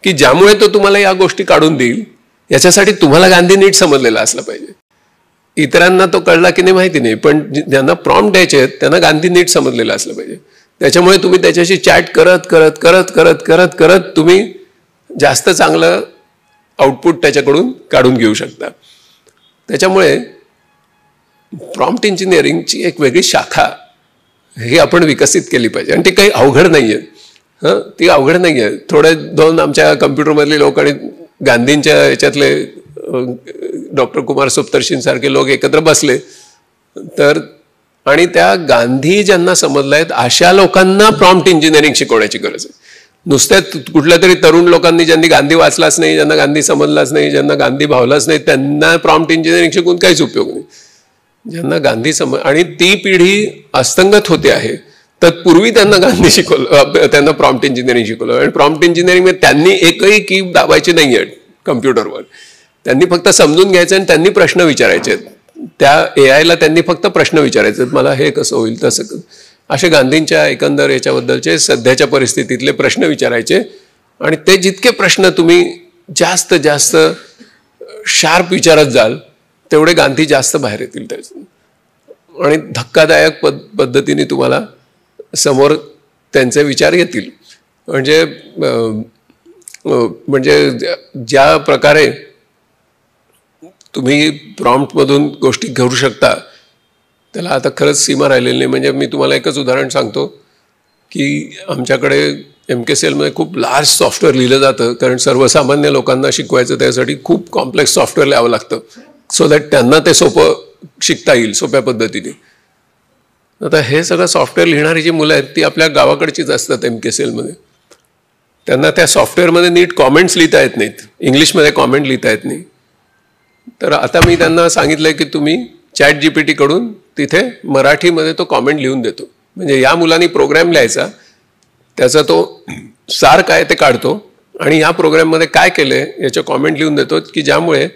की ज्यामुळे तो तुम्हाला या गोष्टी काढून देईल, याच्यासाठी तुम्हाला गांधी नीट समजलेला असला पाहिजे. इतरांना तो कळला की नाही माहिती नाही, पण ज्यांना प्रॉम्प्ट द्यायचे आहेत त्यांना गांधी नीट समजलेलं असलं पाहिजे. त्याच्यामुळे तुम्ही त्याच्याशी चॅट करत करत करत करत करत करत तुम्ही जास्त चांगलं आउटपुट त्याच्याकडून काढून घेऊ शकता. त्याच्यामुळे प्रॉम्प्ट इंजिनिअरिंगची एक वेगळी शाखा ही आपण विकसित केली पाहिजे. आणि ती काही अवघड नाही आहे. ती अवघड नाही आहे. थोडे 2 आमच्या कम्प्युटरमधले लोक आणि गांधींच्या याच्यातले डॉक्टर कुमार सप्तर्षींसारखे लोक एकत्र बसले तर, आणि त्या गांधी ज्यांना समजला आहेत अशा लोकांना प्रॉम्प्ट इंजिनिअरिंग शिकवण्याची गरज आहे. नुसत्या कुठल्या तरी तरुण लोकांनी ज्यांनी गांधी वाचलाच नाही, ज्यांना गांधी समजलाच नाही, ज्यांना गांधी भावलाच नाही, त्यांना प्रॉम्प्ट इंजिनिअरिंग शिकून काहीच उपयोग नाही. ज्यांना गांधी आणि ती पिढी अस्तंगत होते आहे, तत्पूर्वी त्यांना गांधी शिकवलं, त्यांना प्रॉम्प्ट इंजिनिअरिंग शिकवलं. आणि प्रॉम्प्ट इंजिनिअरिंग त्यांनी एकही की दाबायची नाही आहे कम्प्युटरवर. त्यांनी फक्त समजून घ्यायचं आणि त्यांनी प्रश्न विचारायचे. त्या AI ला त्यांनी फक्त प्रश्न विचारायचे, मला हे कसं होईल तसं. असे गांधींच्या एकंदर याच्याबद्दलचे सध्याच्या परिस्थितीतले प्रश्न विचारायचे. आणि ते जितके प्रश्न तुम्ही जास्त जास्त शार्प विचारत जाल तेवढे गांधी जास्त बाहेर येतील त्याच्यातून. आणि धक्कादायक पद्धतीने तुम्हाला समोर त्यांचे विचार येतील. म्हणजे ज्या प्रकारे तुम्ही प्रॉम्प्टमधून गोष्टी घेऊ शकता त्याला आता खरंच सीमा राहिलेली नाही. म्हणजे मी तुम्हाला एकच उदाहरण सांगतो की आमच्याकडे MKCL खूप लार्ज सॉफ्टवेअर लिहिलं जातं, कारण सर्वसामान्य लोकांना शिकवायचं त्यासाठी खूप कॉम्प्लेक्स सॉफ्टवेअर लिहावं लागतं, सो दॅट त्यांना ते सोपं शिकता येईल सोप्या पद्धतीने. आता हे सगळं सॉफ्टवेअर लिहिणारी जी मुलं आहेत ती आपल्या गावाकडचीच असतात MKCL. त्यांना त्या सॉफ्टवेअरमध्ये नीट कॉमेंट्स लिहिता येत नाहीत, इंग्लिशमध्ये कॉमेंट लिहिता येत नाही. तर आता मी त्यांना सांगितलंय की तुम्ही ChatGPT कडून तिथे मराठीमध्ये तो कॉमेंट लिहून देतो. म्हणजे या मुलांनी प्रोग्राम लिहायचा, त्याचा तो सार काय ते काढतो आणि या प्रोग्राममध्ये काय केलंय याचे कॉमेंट लिहून देतो की ज्यामुळे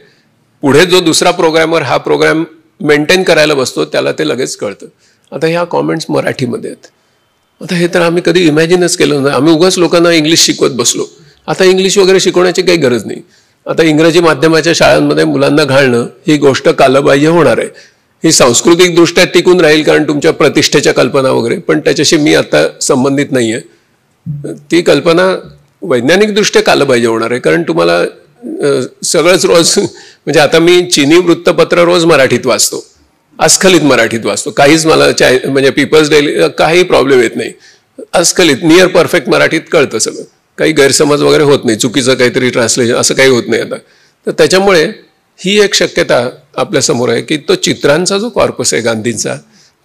पुढे जो दुसरा प्रोग्रामर हा प्रोग्राम मेंटेन करायला बसतो त्याला ते लगेच कळतं. आता ह्या कॉमेंट्स मराठीमध्ये आहेत. आता हे तर आम्ही कधी इमॅजिनच केलं नाही. आम्ही उगाच लोकांना इंग्लिश शिकवत बसलो. आता इंग्लिश वगैरे शिकवण्याची काही गरज नाही. आता इंग्रजी माध्यमाच्या शाळांमध्ये मुलांना घालणं ही गोष्ट कालबाह्य होणार आहे. ही सांस्कृतिक दृष्ट्या टिकून राहील कारण तुमच्या प्रतिष्ठेच्या कल्पना वगैरे, पण त्याच्याशी मी आता संबंधित नाही आहे. ती कल्पना वैज्ञानिक दृष्ट्या कालबाह्य होणार आहे, कारण तुम्हाला सगळंच रोज म्हणजे आता मी चीनी वृत्तपत्र रोज मराठीत वाचतो, अस्खलित मराठीत वाचतो. काहीच मला म्हणजे पीपल्स डेली काही प्रॉब्लेम येत नाही. अस्खलित नियर परफेक्ट मराठीत कळतं सगळं, काही गैरसमज वगैरे होत नाही, चुकीचं काहीतरी ट्रान्सलेशन असं काही होत नाही आता. तर त्याच्यामुळे ही एक शक्यता आपल्यासमोर आहे की तो चित्रांचा जो कॉर्पस आहे गांधींचा,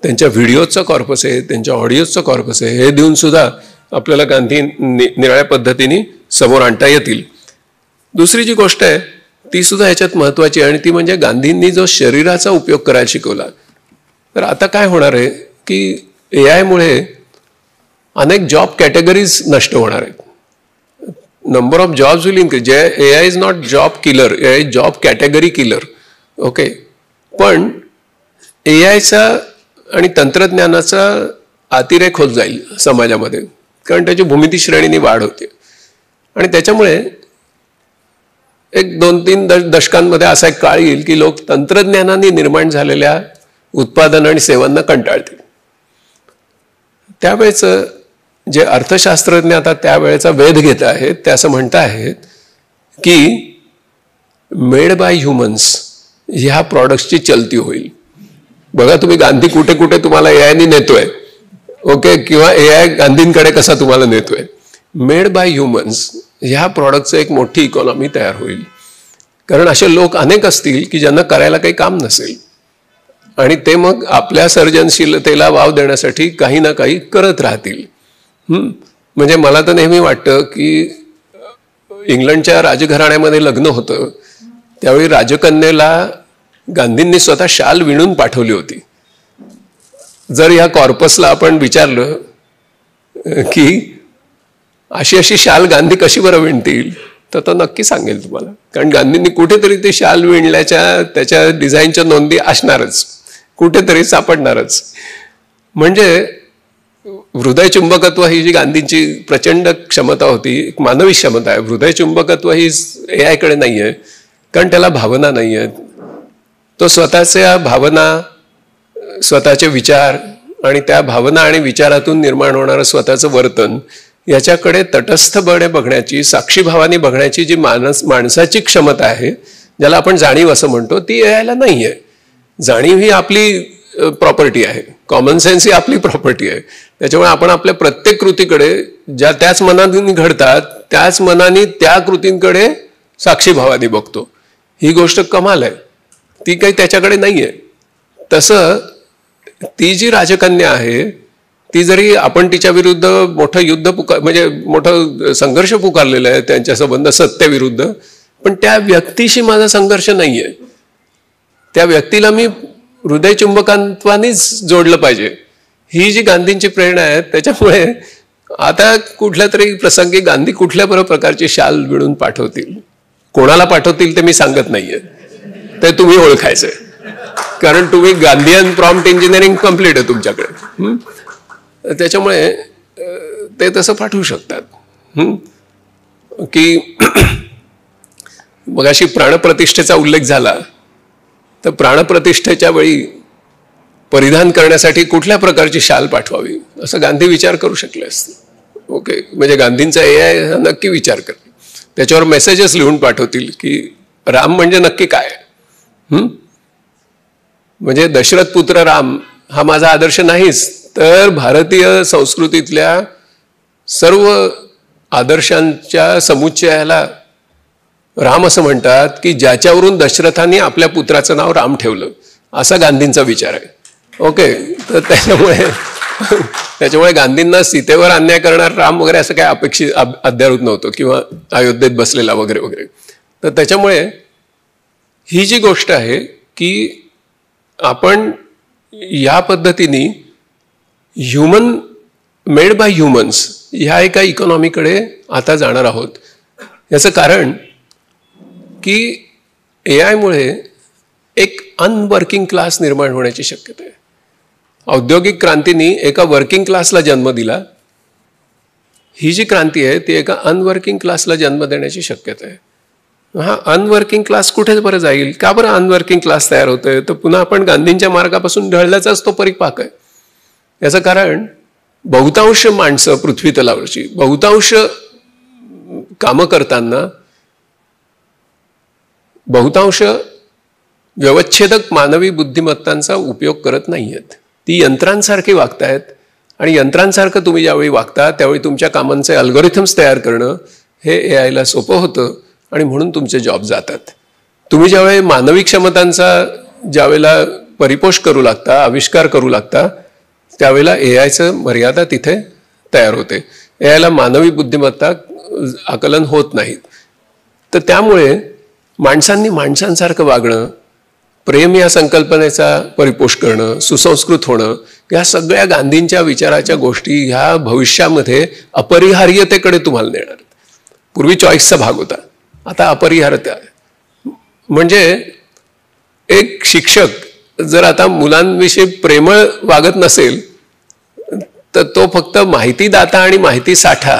त्यांच्या व्हिडिओचा कॉर्पस आहे, त्यांच्या ऑडिओचा कॉर्पस आहे, हे देऊन सुद्धा आपल्याला गांधी निराळ्या पद्धतीने समोर आणता येतील. दुसरी जी गोष्ट आहे ती सुद्धा ह्याच्यात महत्त्वाची आहे आणि ती म्हणजे गांधींनी जो शरीराचा उपयोग करायला शिकवला. तर आता काय होणार आहे की AI मुळे अनेक जॉब कॅटेगरीज नष्ट होणार आहेत. Number of jobs will increase. AI is not job killer, AI is job category killer. Okay, पण AIचा आणि तंत्रज्ञानाचा अतिरेक होत जाईल समाजामध्ये, कारण त्याची भूमिती श्रेणीने वाढ होते. आणि त्याच्यामुळे 1-2-3 दशकांमध्ये असा एक काळ येईल की लोक तंत्रज्ञानाने निर्माण झालेल्या उत्पादन आणि सेवांना कंटाळतील. त्यावेळेस जे अर्थशास्त्रज्ञ आता त्यावेळेचा वेध घेत आहेत ते असं म्हणत आहेत की मेड बाय ह्युमन्स ह्या प्रॉडक्ट्सची चलती होईल. बघा तुम्ही गांधी कुठे कुठे तुम्हाला एआयनी नेतोय, ओके, किंवा एआय गांधींकडे कसा तुम्हाला नेतोय. मेड बाय ह्युमन्स ह्या प्रॉडक्टचं एक मोठी इकॉनॉमी तयार होईल. कारण असे लोक अनेक असतील की ज्यांना करायला काही काम नसेल आणि ते मग आपल्या सर्जनशीलतेला वाव देण्यासाठी काही ना काही करत राहतील. म्हणजे मला तर नेहमी वाटतं की इंग्लंडच्या राजघराण्यामध्ये लग्न होतं त्यावेळी राजकन्येला गांधींनी स्वतः शाल विणून पाठवली होती. जर या कॉर्पसला आपण विचारलं की अशी अशी शाल गांधी कशी बरं विणतील, तर तो नक्की सांगेल तुम्हाला. कारण गांधींनी कुठेतरी ते शाल विणल्याच्या त्याच्या डिझाईनच्या नोंदी असणारच, कुठेतरी सापडणारच. म्हणजे हृदयचुंबकत्व ही जी गांधींची प्रचंड क्षमता होती, एक मानवी क्षमता आहे. हृदयचुंबकत्व ही एआयकडे नाही आहे, कारण त्याला भावना नाही आहेत. तो स्वतःच्या भावना, स्वतःचे विचार आणि त्या भावना आणि विचारातून निर्माण होणारं स्वतःचं वर्तन याच्याकडे तटस्थपणे बघण्याची, साक्षीभावाने बघण्याची जी माणसाची क्षमता आहे, ज्याला आपण जाणीव असं म्हणतो, ती एआयला नाही आहे. जाणीव ही आपली प्रॉपर्टी आहे, कॉमन सेन्स ही आपली प्रॉपर्टी आहे. त्याच्यामुळे आपण आपल्या प्रत्येक कृतीकडे ज्या त्याच मनाने घडतात त्याच मनाने त्या कृतींकडे साक्षीभावाने बघतो. ही गोष्ट कमाल आहे, ती काही त्याच्याकडे नाही आहे. तसं ती जी राजकन्या आहे ती जरी आपण तिच्या विरुद्ध मोठं युद्ध म्हणजे मोठं संघर्ष पुकारलेलं आहे त्यांच्या संबंध सत्तेविरुद्ध, पण त्या व्यक्तीशी माझा संघर्ष नाही आहे. त्या व्यक्तीला मी हृदयचुंबकत्वानेच जोडलं पाहिजे. ही जी गांधींची प्रेरणा आहे. त्याच्यामुळे आता कुठल्या तरी प्रसंगी गांधी कुठल्या प्रकारची शाल विणून पाठवतील, कोणाला पाठवतील ते मी सांगत नाहीये, ते तुम्ही ओळखायचंय. कारण तुम्ही गांधीयन प्रॉम्प्ट इंजिनिअरिंग कम्प्लीट आहे तुमच्याकडे. त्याच्यामुळे ते तसं पाठवू शकतात. की मगाशी प्राणप्रतिष्ठेचा उल्लेख झाला, तर प्राणप्रतिष्ठेच्या वेळी परिधान करण्यासाठी कुठल्या प्रकारची शाल पाठवावी असं गांधी विचार करू शकले असते. ओके, म्हणजे गांधींचा एआय नक्की विचार करेल, त्याच्यावर मेसेजेस लिहून पाठवतील की राम म्हणजे नक्की काय. म्हणजे दशरथ पुत्र राम हा माझा आदर्श नाहीच, तर भारतीय संस्कृतीतल्या सर्व आदर्शांच्या समुच्चयाला राम असं म्हणतात की ज्याच्यावरून दशरथाने आपल्या पुत्राचं नाव राम ठेवलं, असा गांधींचा विचार आहे. ओके, तर त्याच्यामुळे गांधींना सीतेवर अन्याय करणार राम वगैरे असं काय अपेक्षित अद्यावत नव्हतं, किंवा अयोध्येत बसलेला वगैरे वगैरे. तर त्याच्यामुळे ही जी गोष्ट आहे की आपण या पद्धतीने ह्युमन मेड बाय ह्युमन्स ह्या एका इकॉनॉमीकडे आता जाणार आहोत. याचं कारण की एआयमुळे एक अनवर्किंग क्लास निर्माण होण्याची शक्यता आहे. औद्योगिक क्रांतीने एका वर्किंग क्लासला जन्म दिला. ही जी क्रांती आहे ती एका अनवर्किंग क्लासला जन्म देण्याची शक्यता आहे. हा अनवर्किंग क्लास कुठे बरं जाईल, का बरं अनवर्किंग क्लास तयार होतोय, तर पुन्हा आपण गांधींच्या मार्गापासून ढळल्याचाच तो परिपाक आहे. याचं कारण बहुतांश माणसं पृथ्वी तलावरची बहुतांश कामं करताना बहुतांश व्यवच्छेदक मानवी बुद्धिमत्तांचा उपयोग करत नाही आहेत. ती यंत्रांसारखी वागतायत, आणि यंत्रांसारखं तुम्ही ज्यावेळी वागता त्यावेळी तुमच्या कामांचे अल्गोरिथम्स तयार करणं हे एआयला सोपं होतं, आणि म्हणून तुमचे जॉब जातात. तुम्ही ज्यावेळी मानवी क्षमतांचा ज्यावेळेला परिपोष करू लागता, आविष्कार करू लागता, त्यावेळेला एआयचं मर्यादा तिथे तयार होते. एआयला मानवी बुद्धिमत्ता आकलन होत नाहीत. तर त्यामुळे माणसांनी माणसांसारखं वागणं, प्रेम या संकल्पनेचा परिपोष करणं, सुसंस्कृत होणं, या सगळ्या गांधींच्या विचाराच्या गोष्टी ह्या भविष्यामध्ये अपरिहार्यतेकडे तुम्हाला नेणार. पूर्वी चॉईसचा भाग होता, आता अपरिहार्यता. म्हणजे एक शिक्षक जर आता मुलांविषयी प्रेमळ वागत नसेल तर तो फक्त माहितीदाता आणि माहिती साठा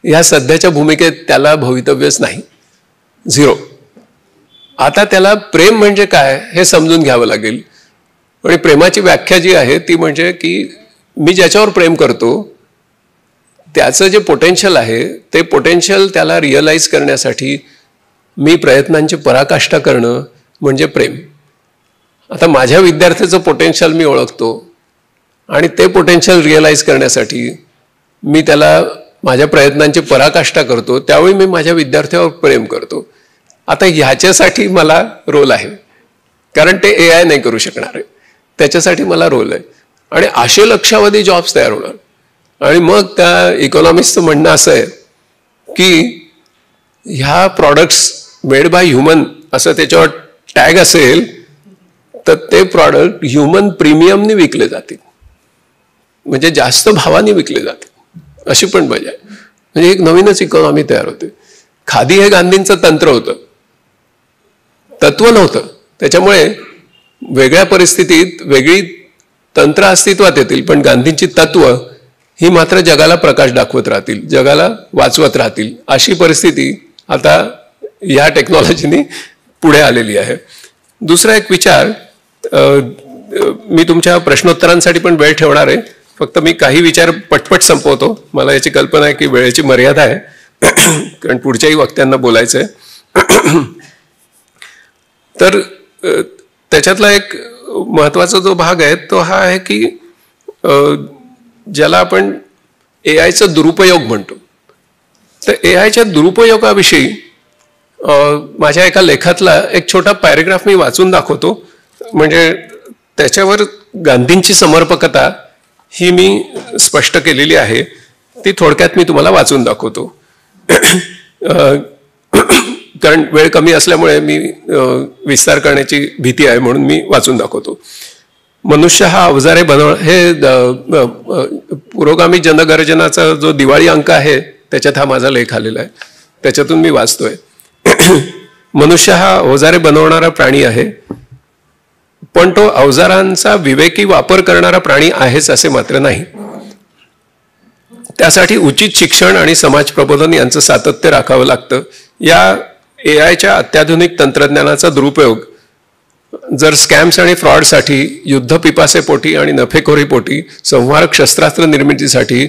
ह्या सध्याच्या भूमिकेत त्याला भवितव्यच नाही, झिरो. आता त्याला प्रेम म्हणजे काय हे समजून घ्यावं लागेल. आणि प्रेमाची व्याख्या जी आहे ती म्हणजे की मी ज्याच्यावर प्रेम करतो त्याचं जे पोटेन्शियल आहे ते पोटेन्शियल त्याला रिअलाइज करण्यासाठी मी प्रयत्नांची पराकाष्ठा करणं म्हणजे प्रेम. आता माझ्या विद्यार्थ्याचं पोटेन्शियल मी ओळखतो आणि ते पोटेन्शियल रिअलाइज करण्यासाठी मी त्याला माझ्या प्रयत्नांची पराकाष्ठा करतो, त्यावेळी मी माझ्या विद्यार्थ्यावर प्रेम करतो. आता ह्याच्यासाठी मला रोल आहे, कारण ते AI नाही करू शकणार आहे, त्याच्यासाठी मला रोल आहे. आणि असे लक्षावधी जॉब्स तयार होणार. आणि मग त्या इकॉनॉमिस्टचं म्हणणं असं आहे की ह्या प्रॉडक्ट्स मेड बाय ह्युमन असं त्याच्यावर टॅग असेल तर ते प्रॉडक्ट ह्युमन प्रीमियमने विकले जातील, म्हणजे जास्त भावाने विकले जातील, अशी पण मजा आहे. म्हणजे एक नवीनच इकॉनॉमी तयार होते. खादी हे गांधींचं तंत्र होतं, तत्व नव्हतं. त्याच्यामुळे वेगळ्या परिस्थितीत वेगळी तंत्र अस्तित्वात येतील, पण गांधींची तत्व ही मात्र जगाला प्रकाश दाखवत राहतील, जगाला वाचवत राहतील. अशी परिस्थिती आता या टेक्नॉलॉजीने पुढे आलेली आहे. दुसरा एक विचार, मी तुमच्या प्रश्नोत्तरांसाठी पण वेळ ठेवणार आहे, फक्त मी काही विचार पटपट संपवतो. मला याची कल्पना आहे की वेळेची मर्यादा आहे, कारण पुढच्याही वक्त्यांना बोलायचं आहे. तर त्याच्यातला एक महत्त्वाचा जो भाग आहे तो हा आहे की ज्याला आपण AIचा दुरुपयोग म्हणतो. तर AIच्या दुरुपयोगाविषयी माझ्या एका लेखातला एक छोटा पॅरेग्राफ मी वाचून दाखवतो. म्हणजे त्याच्यावर गांधींची समर्पकता ही मी स्पष्ट केलेली आहे, ती थोडक्यात मी तुम्हाला वाचून दाखवतो. कारण वेळ कमी असल्यामुळे मी विस्तार करण्याची भीती आहे, म्हणून मी वाचून दाखवतो. मनुष्य हा अवजारे हे पुरोगामी जनगर्जनाचा जो दिवाळी अंक आहे त्याच्यात हा माझा लेख आलेला आहे, त्याच्यातून मी वाचतोय. मनुष्य हा अवजारे बनवणारा प्राणी आहे, पण तो अवजारांचा विवेकी वापर करणारा प्राणी आहेच असे मात्र नाही. त्यासाठी उचित शिक्षण आणि समाज प्रबोधन यांचं सातत्य राखावं लागतं. या AIच्या अत्याधुनिक तंत्रज्ञानाचा दुरुपयोग जर स्कॅम्स आणि फ्रॉडसाठी, युद्ध पिपासेपोटी आणि नफेखोरीपोटी, संहारक शस्त्रास्त्र निर्मितीसाठी,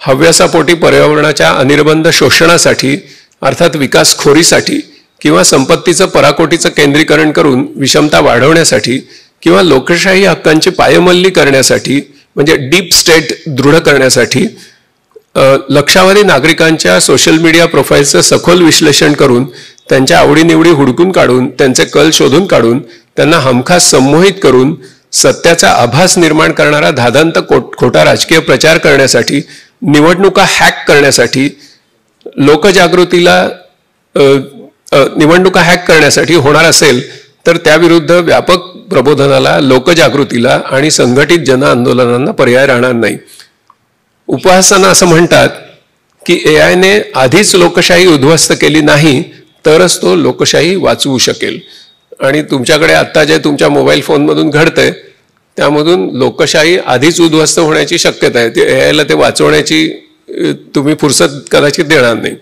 हव्यासापोटी पर्यावरणाच्या अनिर्बंध शोषणासाठी अर्थात विकासखोरीसाठी किंवा संपत्तीचं पराकोटीचं केंद्रीकरण करून विषमता वाढवण्यासाठी किंवा लोकशाही हक्कांची पायमल्ली करण्यासाठी म्हणजे डीप स्टेट दृढ करण्यासाठी लक्षावधी नागरिकांच्या सोशल मीडिया प्रोफाईलचं सखोल विश्लेषण करून त्यांच्या आवडीनिवडी हुडकून काढून त्यांचे कल शोधून काढून त्यांना हमखास संमोहित करून सत्याचा आभास निर्माण करणारा धादांत खोटा राजकीय प्रचार करण्यासाठी, निवडणुका हॅक करण्यासाठी, निवडणुका हॅक करण्यासाठी होणार असेल तर त्याविरुद्ध व्यापक प्रबोधनाला, लोकजागृतीला आणि संघटित जन आंदोलनांना पर्याय राहणार नाही. उपहासानं असं म्हणतात की AIने आधीच लोकशाही उद्ध्वस्त केली नाही तरच तो लोकशाही वाचवू शकेल. आणि तुमच्याकडे आत्ता जे तुमच्या मोबाईल फोनमधून घडतंय त्यामधून लोकशाही आधीच उद्ध्वस्त होण्याची शक्यता आहे. AIला ते वाचवण्याची तुम्ही फुरसत कदाचित देणार नाही.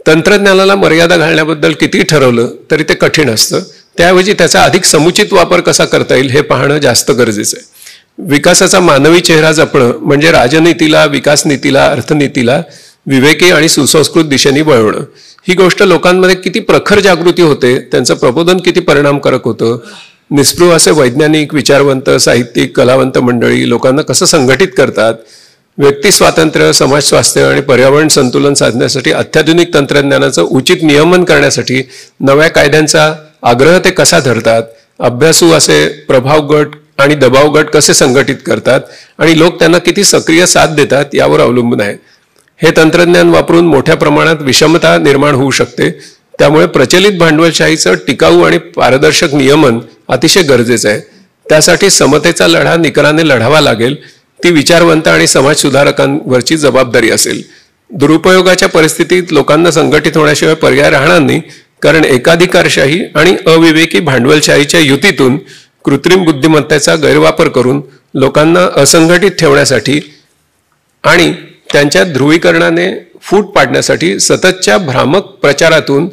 तंत्रज्ञानाला मर्यादा घालण्याबद्दल किती ठरवलं तरी ते कठीण असतं. त्याऐवजी त्याचा अधिक समुचित वापर कसा करता येईल हे पाहणं जास्त गरजेचं आहे. विकासाचा मानवी चेहरा जपणं म्हणजे राजनीतीला, विकासनीतीला, अर्थनीतीला विवेकी आणि सुसंस्कृत दिशेने वळवणं. ही गोष्ट लोकांमध्ये किती प्रखर जागृती होते, त्यांचं प्रबोधन किती परिणामकारक होतं. निस्पृह असे वैज्ञानिक, विचारवंत, साहित्यिक, कलावंत मंडळी लोकांना कसं संघटित करतात. व्यक्ती स्वातंत्र्य, समाज स्वास्थ्य आणि पर्यावरण संतुलन साधण्यासाठी अत्याधुनिक तंत्रज्ञानाचं उचित नियमन करण्यासाठी नव्या कायद्यांचा आग्रह ते कसा धरतात. अभ्यासू असे प्रभाव गट आणि दबाव गट कसे संघटित करतात आणि लोक त्यांना किती सक्रिय साथ देतात यावर अवलंबून आहे. हे तंत्रज्ञान वापरून मोठ्या प्रमाणात विषमता निर्माण होऊ शकते. त्यामुळे प्रचलित भांडवलशाहीचं टिकाऊ आणि पारदर्शक नियमन अतिशय गरजेचं आहे. त्यासाठी समतेचा लढा निकराने लढावा लागेल. ती विचारवंत आणि समाज सुधारकांवरची जबाबदारी असेल. दुरुपयोगाच्या परिस्थितीत लोकांना संघटित होण्याशिवाय पर्याय राहणार नाही, कारण एकाधिकारशाही आणि अविवेकी भांडवलशाहीच्या युतीतून कृत्रिम बुद्धिमत्तेचा गैरवापर करून लोकांना असंघटित ठेवण्यासाठी आणि त्यांच्या ध्रुवीकरणाने फूट पाडण्यासाठी सततच्या भ्रामक प्रचारातून,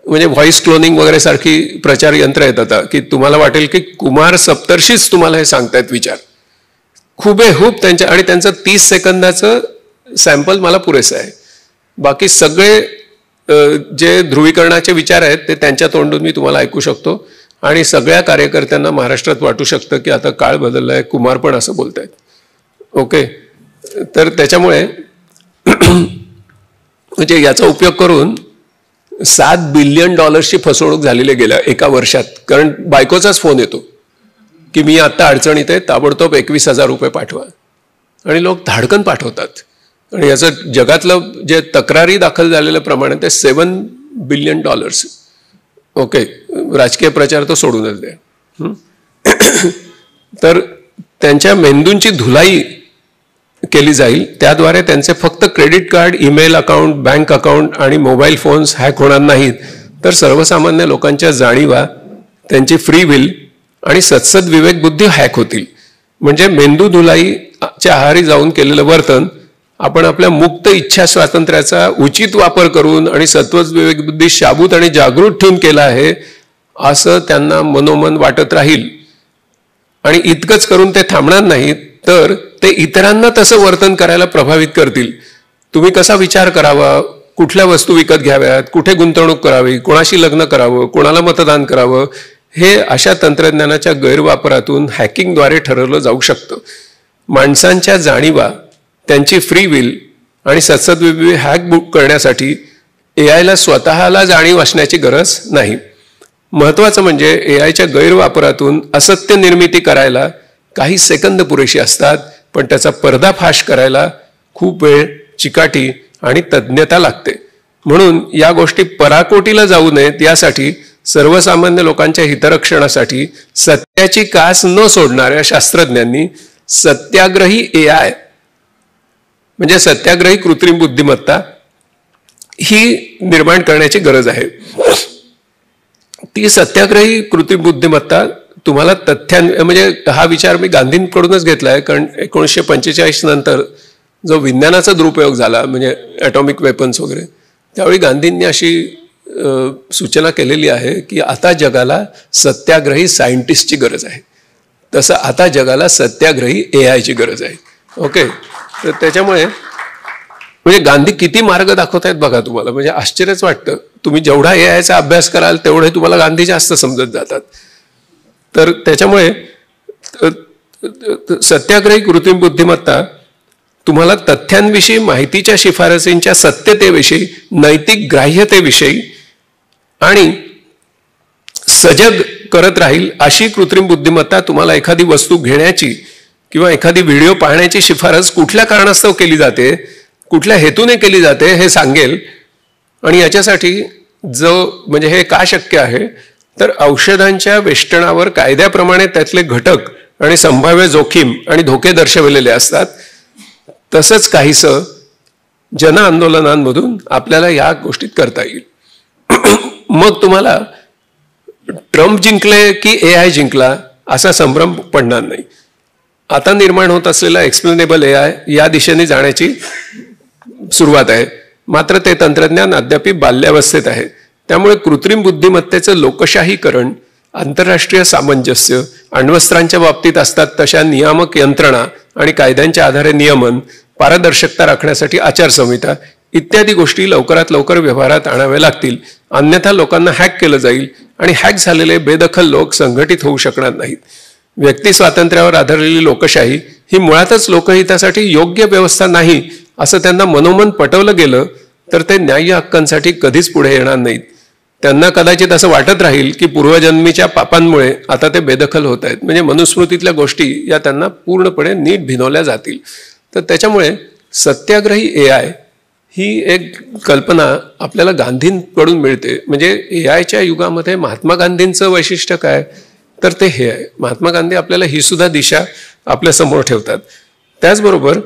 म्हणजे व्हॉइस क्लोनिंग वगैरे सारखी प्रचार यंत्र येतात की तुम्हाला वाटेल की कुमार सप्तर्षीच तुम्हाला हे सांगतायत विचार हुबेहूब त्यांच्या, आणि त्यांचं 30 सेकंदाचं सॅम्पल मला पुरेसं आहे. बाकी सगळे जे ध्रुवीकरणाचे विचार आहेत ते त्यांच्या तोंडून मी तुम्हाला ऐकू शकतो आणि सगळ्या कार्यकर्त्यांना महाराष्ट्रात वाटू शकतं की आता काळ बदललाय, कुमार पण असं बोलतायत. ओके, तर त्याच्यामुळे म्हणजे याचा उपयोग करून $7 बिलियन फसवणूक झालेली गेल्या एका वर्षात. कारण बायकोचाच फोन येतो की मी आता अडचणीत आहे, ताबडतोब $21,000 पाठवा, आणि लोक धाडकन पाठवतात. आणि याचं जगातलं जे तक्रारी दाखल झालेलं प्रमाण आहे ते $7 बिलियन. ओके, राजकीय प्रचार तो सोडूनच द्या. तर त्यांच्या मेंदूंची धुलाई केली जाईल, त्याद्वारे त्यांचे फक्त credit card, email account, bank account आणि मोबाईल फोन्स हॅक होणार नाहीत, तर सर्वसामान्य लोकांच्या जाणीवा, त्यांची फ्री विल आणि सत्सद विवेक बुद्धी हॅक होतील. म्हणजे मेंदू धुलाईच्या आहारी जाऊन केलेलं वर्तन आपण आपल्या मुक्त इच्छा स्वातंत्र्याचा उचित वापर करून आणि सत्वज विवेक बुद्धी शाबूत आणि जागृत ठेवून केला आहे असं त्यांना मनोमन वाटत राहील. आणि इतकंच करून ते थांबणार नाहीत, तर ते इतरांना तसं वर्तन करायला प्रभावित करतील. तुम्ही कसा विचार करावा, कुठल्या वस्तू विकत घ्याव्यात, कुठे गुंतवणूक करावी, कोणाशी लग्न करावं, कोणाला मतदान करावं, हे अशा तंत्रज्ञानाच्या गैरवापरातून हॅकिंगद्वारे ठरवलं जाऊ शकतं. माणसांच्या जाणीवा, त्यांची फ्री विल आणि सत्सद्विवेक हॅक बुक करण्यासाठी एआयला स्वतःला जाणीव असण्याची गरज नाही. महत्त्वाचं म्हणजे एआयच्या गैरवापरातून असत्य निर्मिती करायला काही सेकंद पुरेशी असतात, पण त्याचा पर्दाफाश करायला खूप वेळ, चिकाटी आणि तज्ज्ञता लागते. म्हणून या गोष्टी पराकोटीला जाऊ नयेत यासाठी सर्वसामान्य लोकांच्या हितरक्षणासाठी सत्याची कास न सोडणाऱ्या शास्त्रज्ञांनी सत्याग्रही एआय म्हणजे सत्याग्रही कृत्रिम बुद्धिमत्ता ही निर्माण करण्याची गरज आहे. ती सत्याग्रही कृत्रिम बुद्धिमत्ता तुम्हाला म्हणजे हा विचार मी गांधींकडूनच घेतलाय, कारण 1945 नंतर जो विज्ञानाचा दुरुपयोग झाला म्हणजे ॲटॉमिक वेपन्स वगैरे, त्यावेळी गांधींनी अशी सूचना केलेली आहे की आता जगाला सत्याग्रही सायंटिस्टची गरज आहे, तसं आता जगाला सत्याग्रही एआयची गरज आहे. ओके, तर त्याच्यामुळे म्हणजे गांधी किती मार्ग दाखवत आहेत बघा तुम्हाला, म्हणजे आश्चर्यच वाटतं. तुम्ही जेवढा एआयचा अभ्यास कराल तेवढे तुम्हाला गांधी जास्त समजत जातात. तर त्याच्यामुळे सत्याग्रही कृत्रिम बुद्धिमत्ता तुम्हाला तथ्यांविषयी, माहितीच्या शिफारसींच्या सत्यतेविषयी, नैतिक ग्राह्यतेविषयी आणि सजग करत राहील अशी कृत्रिम बुद्धिमत्ता तुम्हाला एखादी वस्तू घेण्याची किंवा एखादी व्हिडिओ पाहण्याची शिफारस कुठल्या कारणास्तव केली जाते, कुठल्या हेतूने केली जाते हे सांगेल. आणि याच्यासाठी म्हणजे हे का शक्य आहे, तर औषधांच्या वेष्टणावर कायद्याप्रमाणे त्यातले घटक आणि संभाव्य जोखीम आणि धोके दर्शवलेले असतात. तसंच काहीसं जन आंदोलनांमधून आपल्याला या गोष्टीत करता येईल. मग तुम्हाला ट्रम्प जिंकले की एआय जिंकला असा संभ्रम पडणार नाही. आता निर्माण होत असलेला एक्सप्लेनेबल एआय या दिशेने जाण्याची सुरुवात आहे, मात्र ते तंत्रज्ञान अद्याप बाल्यावस्थेत आहे. त्यामुळे कृत्रिम बुद्धिमत्तेचं लोकशाहीकरण, आंतरराष्ट्रीय सामंजस्य, अण्वस्त्रांच्या बाबतीत असतात तशा नियामक यंत्रणा आणि कायद्यांच्या आधारे नियमन, पारदर्शकता राखण्यासाठी आचारसंहिता इत्यादी गोष्टी लवकरात लवकर व्यवहारात आणाव्या लागतील. अन्यथा लोकांना हॅक केलं जाईल आणि हॅक झालेले बेदखल लोक संघटित होऊ शकणार नाहीत. व्यक्ती स्वातंत्र्यावर आधारलेली लोकशाही ही मुळातच लोकहितासाठी योग्य व्यवस्था नाही असं त्यांना मनोमन पटवलं गेलं तर ते न्याय्य हक्कांसाठी कधीच पुढे येणार नाहीत. त्यांना कदाचित असं वाटत राहील की पूर्वजन्मीच्या पापांमुळे आता ते बेदखल होत आहेत, म्हणजे मनुस्मृतीतल्या गोष्टी या त्यांना पूर्णपणे नीट भिनवल्या जातील. तर त्याच्यामुळे सत्याग्रही एआय ही एक कल्पना आपल्याला गांधींकडून मिळते. म्हणजे एआयच्या युगामध्ये महात्मा गांधींचं वैशिष्ट्य काय, तर ते हे आहे. महात्मा गांधी आपल्याला ही सुद्धा दिशा आपल्या समोर ठेवतात. त्याचबरोबर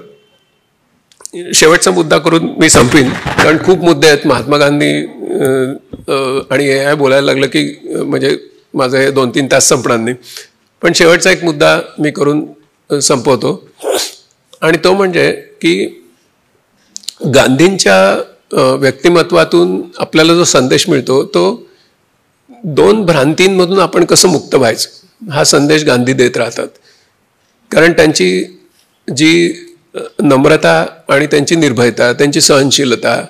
शेवटचा मुद्दा करून मी संपवीन, कारण खूप मुद्दे आहेत. महात्मा गांधी आणि एआय बोलायला लागलं की म्हणजे माझं हे 2-3 तास संपणार नाही. पण शेवटचा एक मुद्दा मी करून संपवतो, आणि तो म्हणजे की गांधींच्या व्यक्तिमत्वातून आपल्याला जो संदेश मिळतो तो 2 भ्रांतींमधून आपण कसं मुक्त व्हायचं हा संदेश गांधी देत राहतात. कारण त्यांची जी नम्रता आणि त्यांची निर्भयता, त्यांची सहनशीलता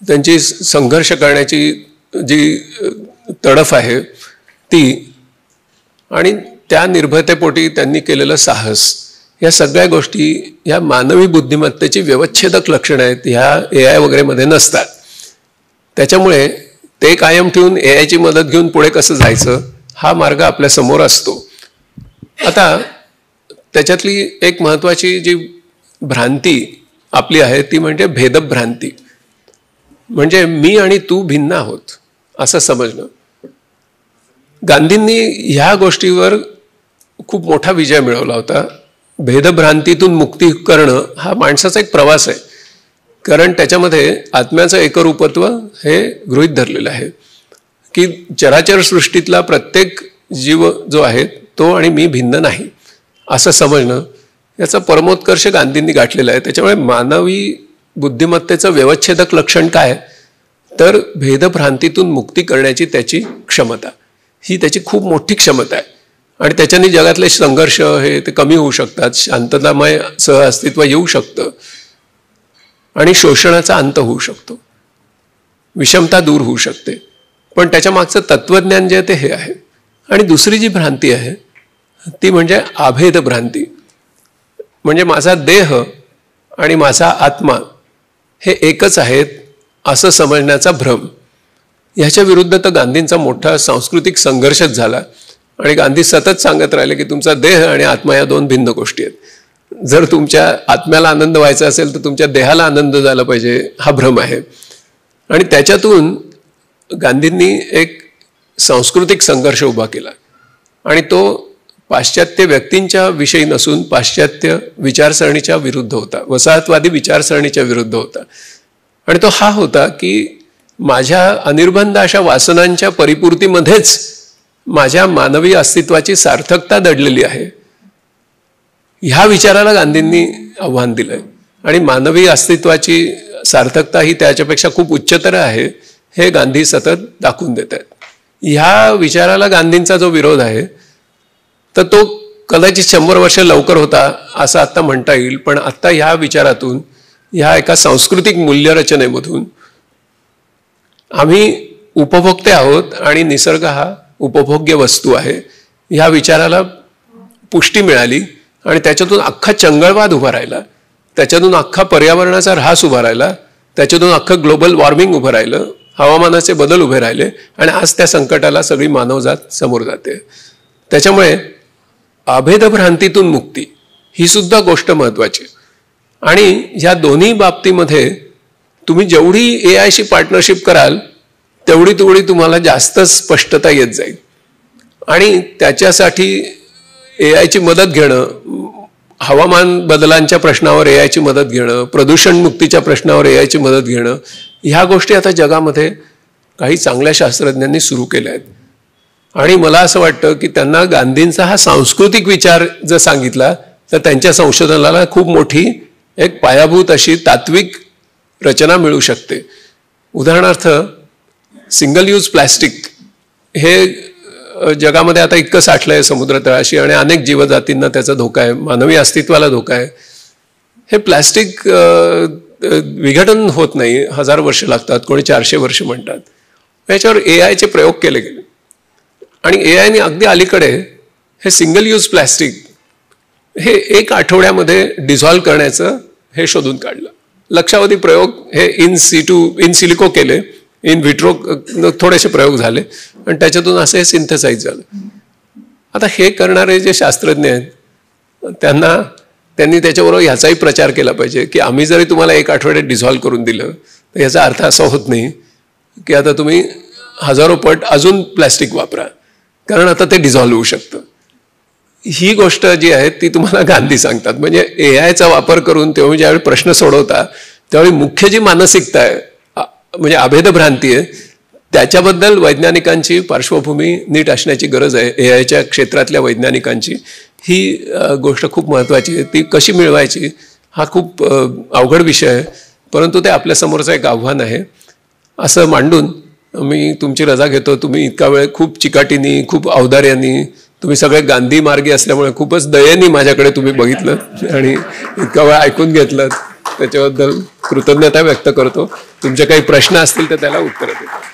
त्यांची संघर्ष करण्याची जी तडफ आहे ती आणि त्या निर्भयतेपोटी त्यांनी केलेलं साहस, या सगळ्या गोष्टी ह्या मानवी बुद्धिमत्तेची व्यवच्छेदक लक्षणं आहेत, ह्या AI वगैरेमध्ये नसतात. त्याच्यामुळे ते कायम ठेवून AIची मदत घेऊन पुढे कसं जायचं हा मार्ग आपल्या समोर असतो. आता त्याच्यातली एक महत्त्वाची जी भ्रांती आपली आहे ती म्हणजे भेदभ्रांती. म्हणजे मी आणि तू भिन्न आहोत असं समजणं. गांधींनी ह्या गोष्टीवर खूप मोठा विजय मिळवला होता. भेदभ्रांतीतून मुक्ती करणं हा माणसाचा एक प्रवास आहे, कारण त्याच्यामध्ये आत्म्याचं एकरूपत्व हे गृहीत धरलेलं आहे की चराचर सृष्टीतला प्रत्येक जीव जो आहे तो आणि मी भिन्न नाही असं समजणं, याचा परमोत्कर्ष गांधींनी गाठलेला आहे. त्याच्यामुळे मानवी बुद्धिमत्तेचं व्यवच्छेदक लक्षण काय तर भेदभ्रांतीतून मुक्ती करण्याची त्याची क्षमता, ही त्याची खूप मोठी क्षमता आहे. आणि त्याच्याने जगातले संघर्ष हे ते कमी होऊ शकतात, शांततामय सहअस्तित्व येऊ शकतं आणि शोषणाचा अंत होऊ शकतो, विषमता दूर होऊ शकते. पण त्याच्या मागचं तत्वज्ञान जे आहे ते हे आहे. आणि दुसरी जी भ्रांती आहे ती म्हणजे अभेद भ्रांती. म्हणजे माझा देह आणि माझा आत्मा हे एकच आहेत असं समजण्याचा भ्रम. ह्याच्या विरुद्ध तर गांधींचा मोठा सांस्कृतिक संघर्षच झाला. आणि गांधी सतत सांगत राहिले की तुमचा देह आणि आत्मा या दोन भिन्न गोष्टी आहेत. जर तुमच्या आत्म्याला आनंद व्हायचा असेल तर तुमच्या देहाला आनंद झाला पाहिजे, हा भ्रम आहे. आणि त्याच्यातून गांधींनी एक सांस्कृतिक संघर्ष उभा केला आणि तो पाश्चात्य व्यक्तींच्या विषयी नसून पाश्चात्य विचारसरणीच्या विरुद्ध होता, वसाहतवादी विचारसरणीच्या विरुद्ध होता. आणि तो हा होता की माझ्या अनिर्बंध अशा वासनांच्या परिपूर्तीमध्येच माझ्या मानवी अस्तित्वाची सार्थकता दडलेली आहे. ह्या विचाराला गांधींनी आव्हान दिलंय. आणि मानवी अस्तित्वाची सार्थकता ही त्याच्यापेक्षा खूप उच्चतर आहे हे गांधी सतत दाखवून देत आहेत. ह्या विचाराला गांधींचा जो विरोध आहे तर तो कदाचित 100 वर्ष लवकर होता असं आत्ता म्हणता येईल. पण आत्ता ह्या विचारातून, ह्या एका सांस्कृतिक मूल्यरचनेमधून आम्ही उपभोक्ते आहोत आणि निसर्ग हा उपभोग्य वस्तू आहे ह्या विचाराला पुष्टी मिळाली. आणि त्याच्यातून अख्खा चंगळवाद उभा राहिला, त्याच्यातून अख्खा पर्यावरणाचा ऱ्हास उभा राहिला, त्याच्यातून अख्खं ग्लोबल वॉर्मिंग उभं राहिलं, हवामानाचे बदल उभे राहिले. आणि आज त्या संकटाला सगळी मानवजात समोर जाते. त्याच्यामुळे अभेदभ्रांतीतून मुक्ती ही सुद्धा गोष्ट महत्त्वाची. आणि ह्या दोन्ही बाबतीमध्ये तुम्ही जेवढी AIशी पार्टनरशिप कराल तेवढी तुम्हाला जास्त स्पष्टता येत जाईल. आणि त्याच्यासाठी AIची मदत घेणं, हवामान बदलांच्या प्रश्नावर AIची मदत घेणं, प्रदूषण मुक्तीच्या प्रश्नावर AIची मदत घेणं, ह्या गोष्टी आता जगामध्ये काही चांगल्या शास्त्रज्ञांनी सुरू केल्या आहेत. आणि मला असं वाटतं की त्यांना गांधींचा हा सांस्कृतिक विचार जर सांगितला तर त्यांच्या संशोधनाला खूप मोठी एक पायाभूत अशी तात्विक रचना मिळू शकते. उदाहरणार्थ सिंगल यूज प्लॅस्टिक हे जगामध्ये आता इतकं साठलं आहे समुद्र तळाशी आणि अनेक जीवजातींना त्याचा धोका आहे, मानवी अस्तित्वाला धोका आहे. हे प्लॅस्टिक विघटन होत नाही, 1000 वर्ष लागतात, कोणी 400 वर्ष म्हणतात. याच्यावर AIचे प्रयोग केले गेले आणि AIने अगदी अलीकडे हे सिंगल यूज प्लॅस्टिक हे 1 आठवड्यामध्ये डिझॉल्व्ह करण्याचं हे शोधून काढलं. लक्षावधी प्रयोग हे इन सिलिको केले, इन व्हिट्रो थोडेसे प्रयोग झाले आणि त्याच्यातून असं हे सिंथेसाइज झालं. आता हे करणारे जे शास्त्रज्ञ आहेत त्यांनी त्याच्याबरोबर ह्याचाही प्रचार केला पाहिजे की आम्ही जरी तुम्हाला 1 आठवड्यात डिझॉल्व्ह करून दिलं तर याचा अर्थ असा होत नाही की आता तुम्ही हजारो पट अजून प्लॅस्टिक वापरा, कारण आता ते डिझॉल्व्ह होऊ शकतं. ही गोष्ट जी आहे ती तुम्हाला गांधी सांगतात. म्हणजे AIचा वापर करून तेव्हा ज्यावेळी प्रश्न सोडवता त्यावेळी मुख्य जी मानसिकता आहे म्हणजे अभेदभ्रांती आहे त्याच्याबद्दल वैज्ञानिकांची पार्श्वभूमी नीट असण्याची गरज आहे. AIच्या क्षेत्रातल्या वैज्ञानिकांची ही गोष्ट खूप महत्त्वाची आहे. ती कशी मिळवायची हा खूप अवघड विषय आहे, परंतु ते आपल्यासमोरचं एक आव्हान आहे. असं मांडून मी तुमची रजा घेतो. तुम्ही इतका वेळ खूप चिकाटीनी, खूप औदार्यानी, तुम्ही सगळे गांधी मार्गी असल्यामुळे खूपच दयेनी माझ्याकडे तुम्ही बघितलं आणि इतका वेळ ऐकून घेतलं. त्याच्याबद्दल कृतज्ञता व्यक्त करतो. तुमचे काही प्रश्न असतील तर त्याला उत्तर देतो.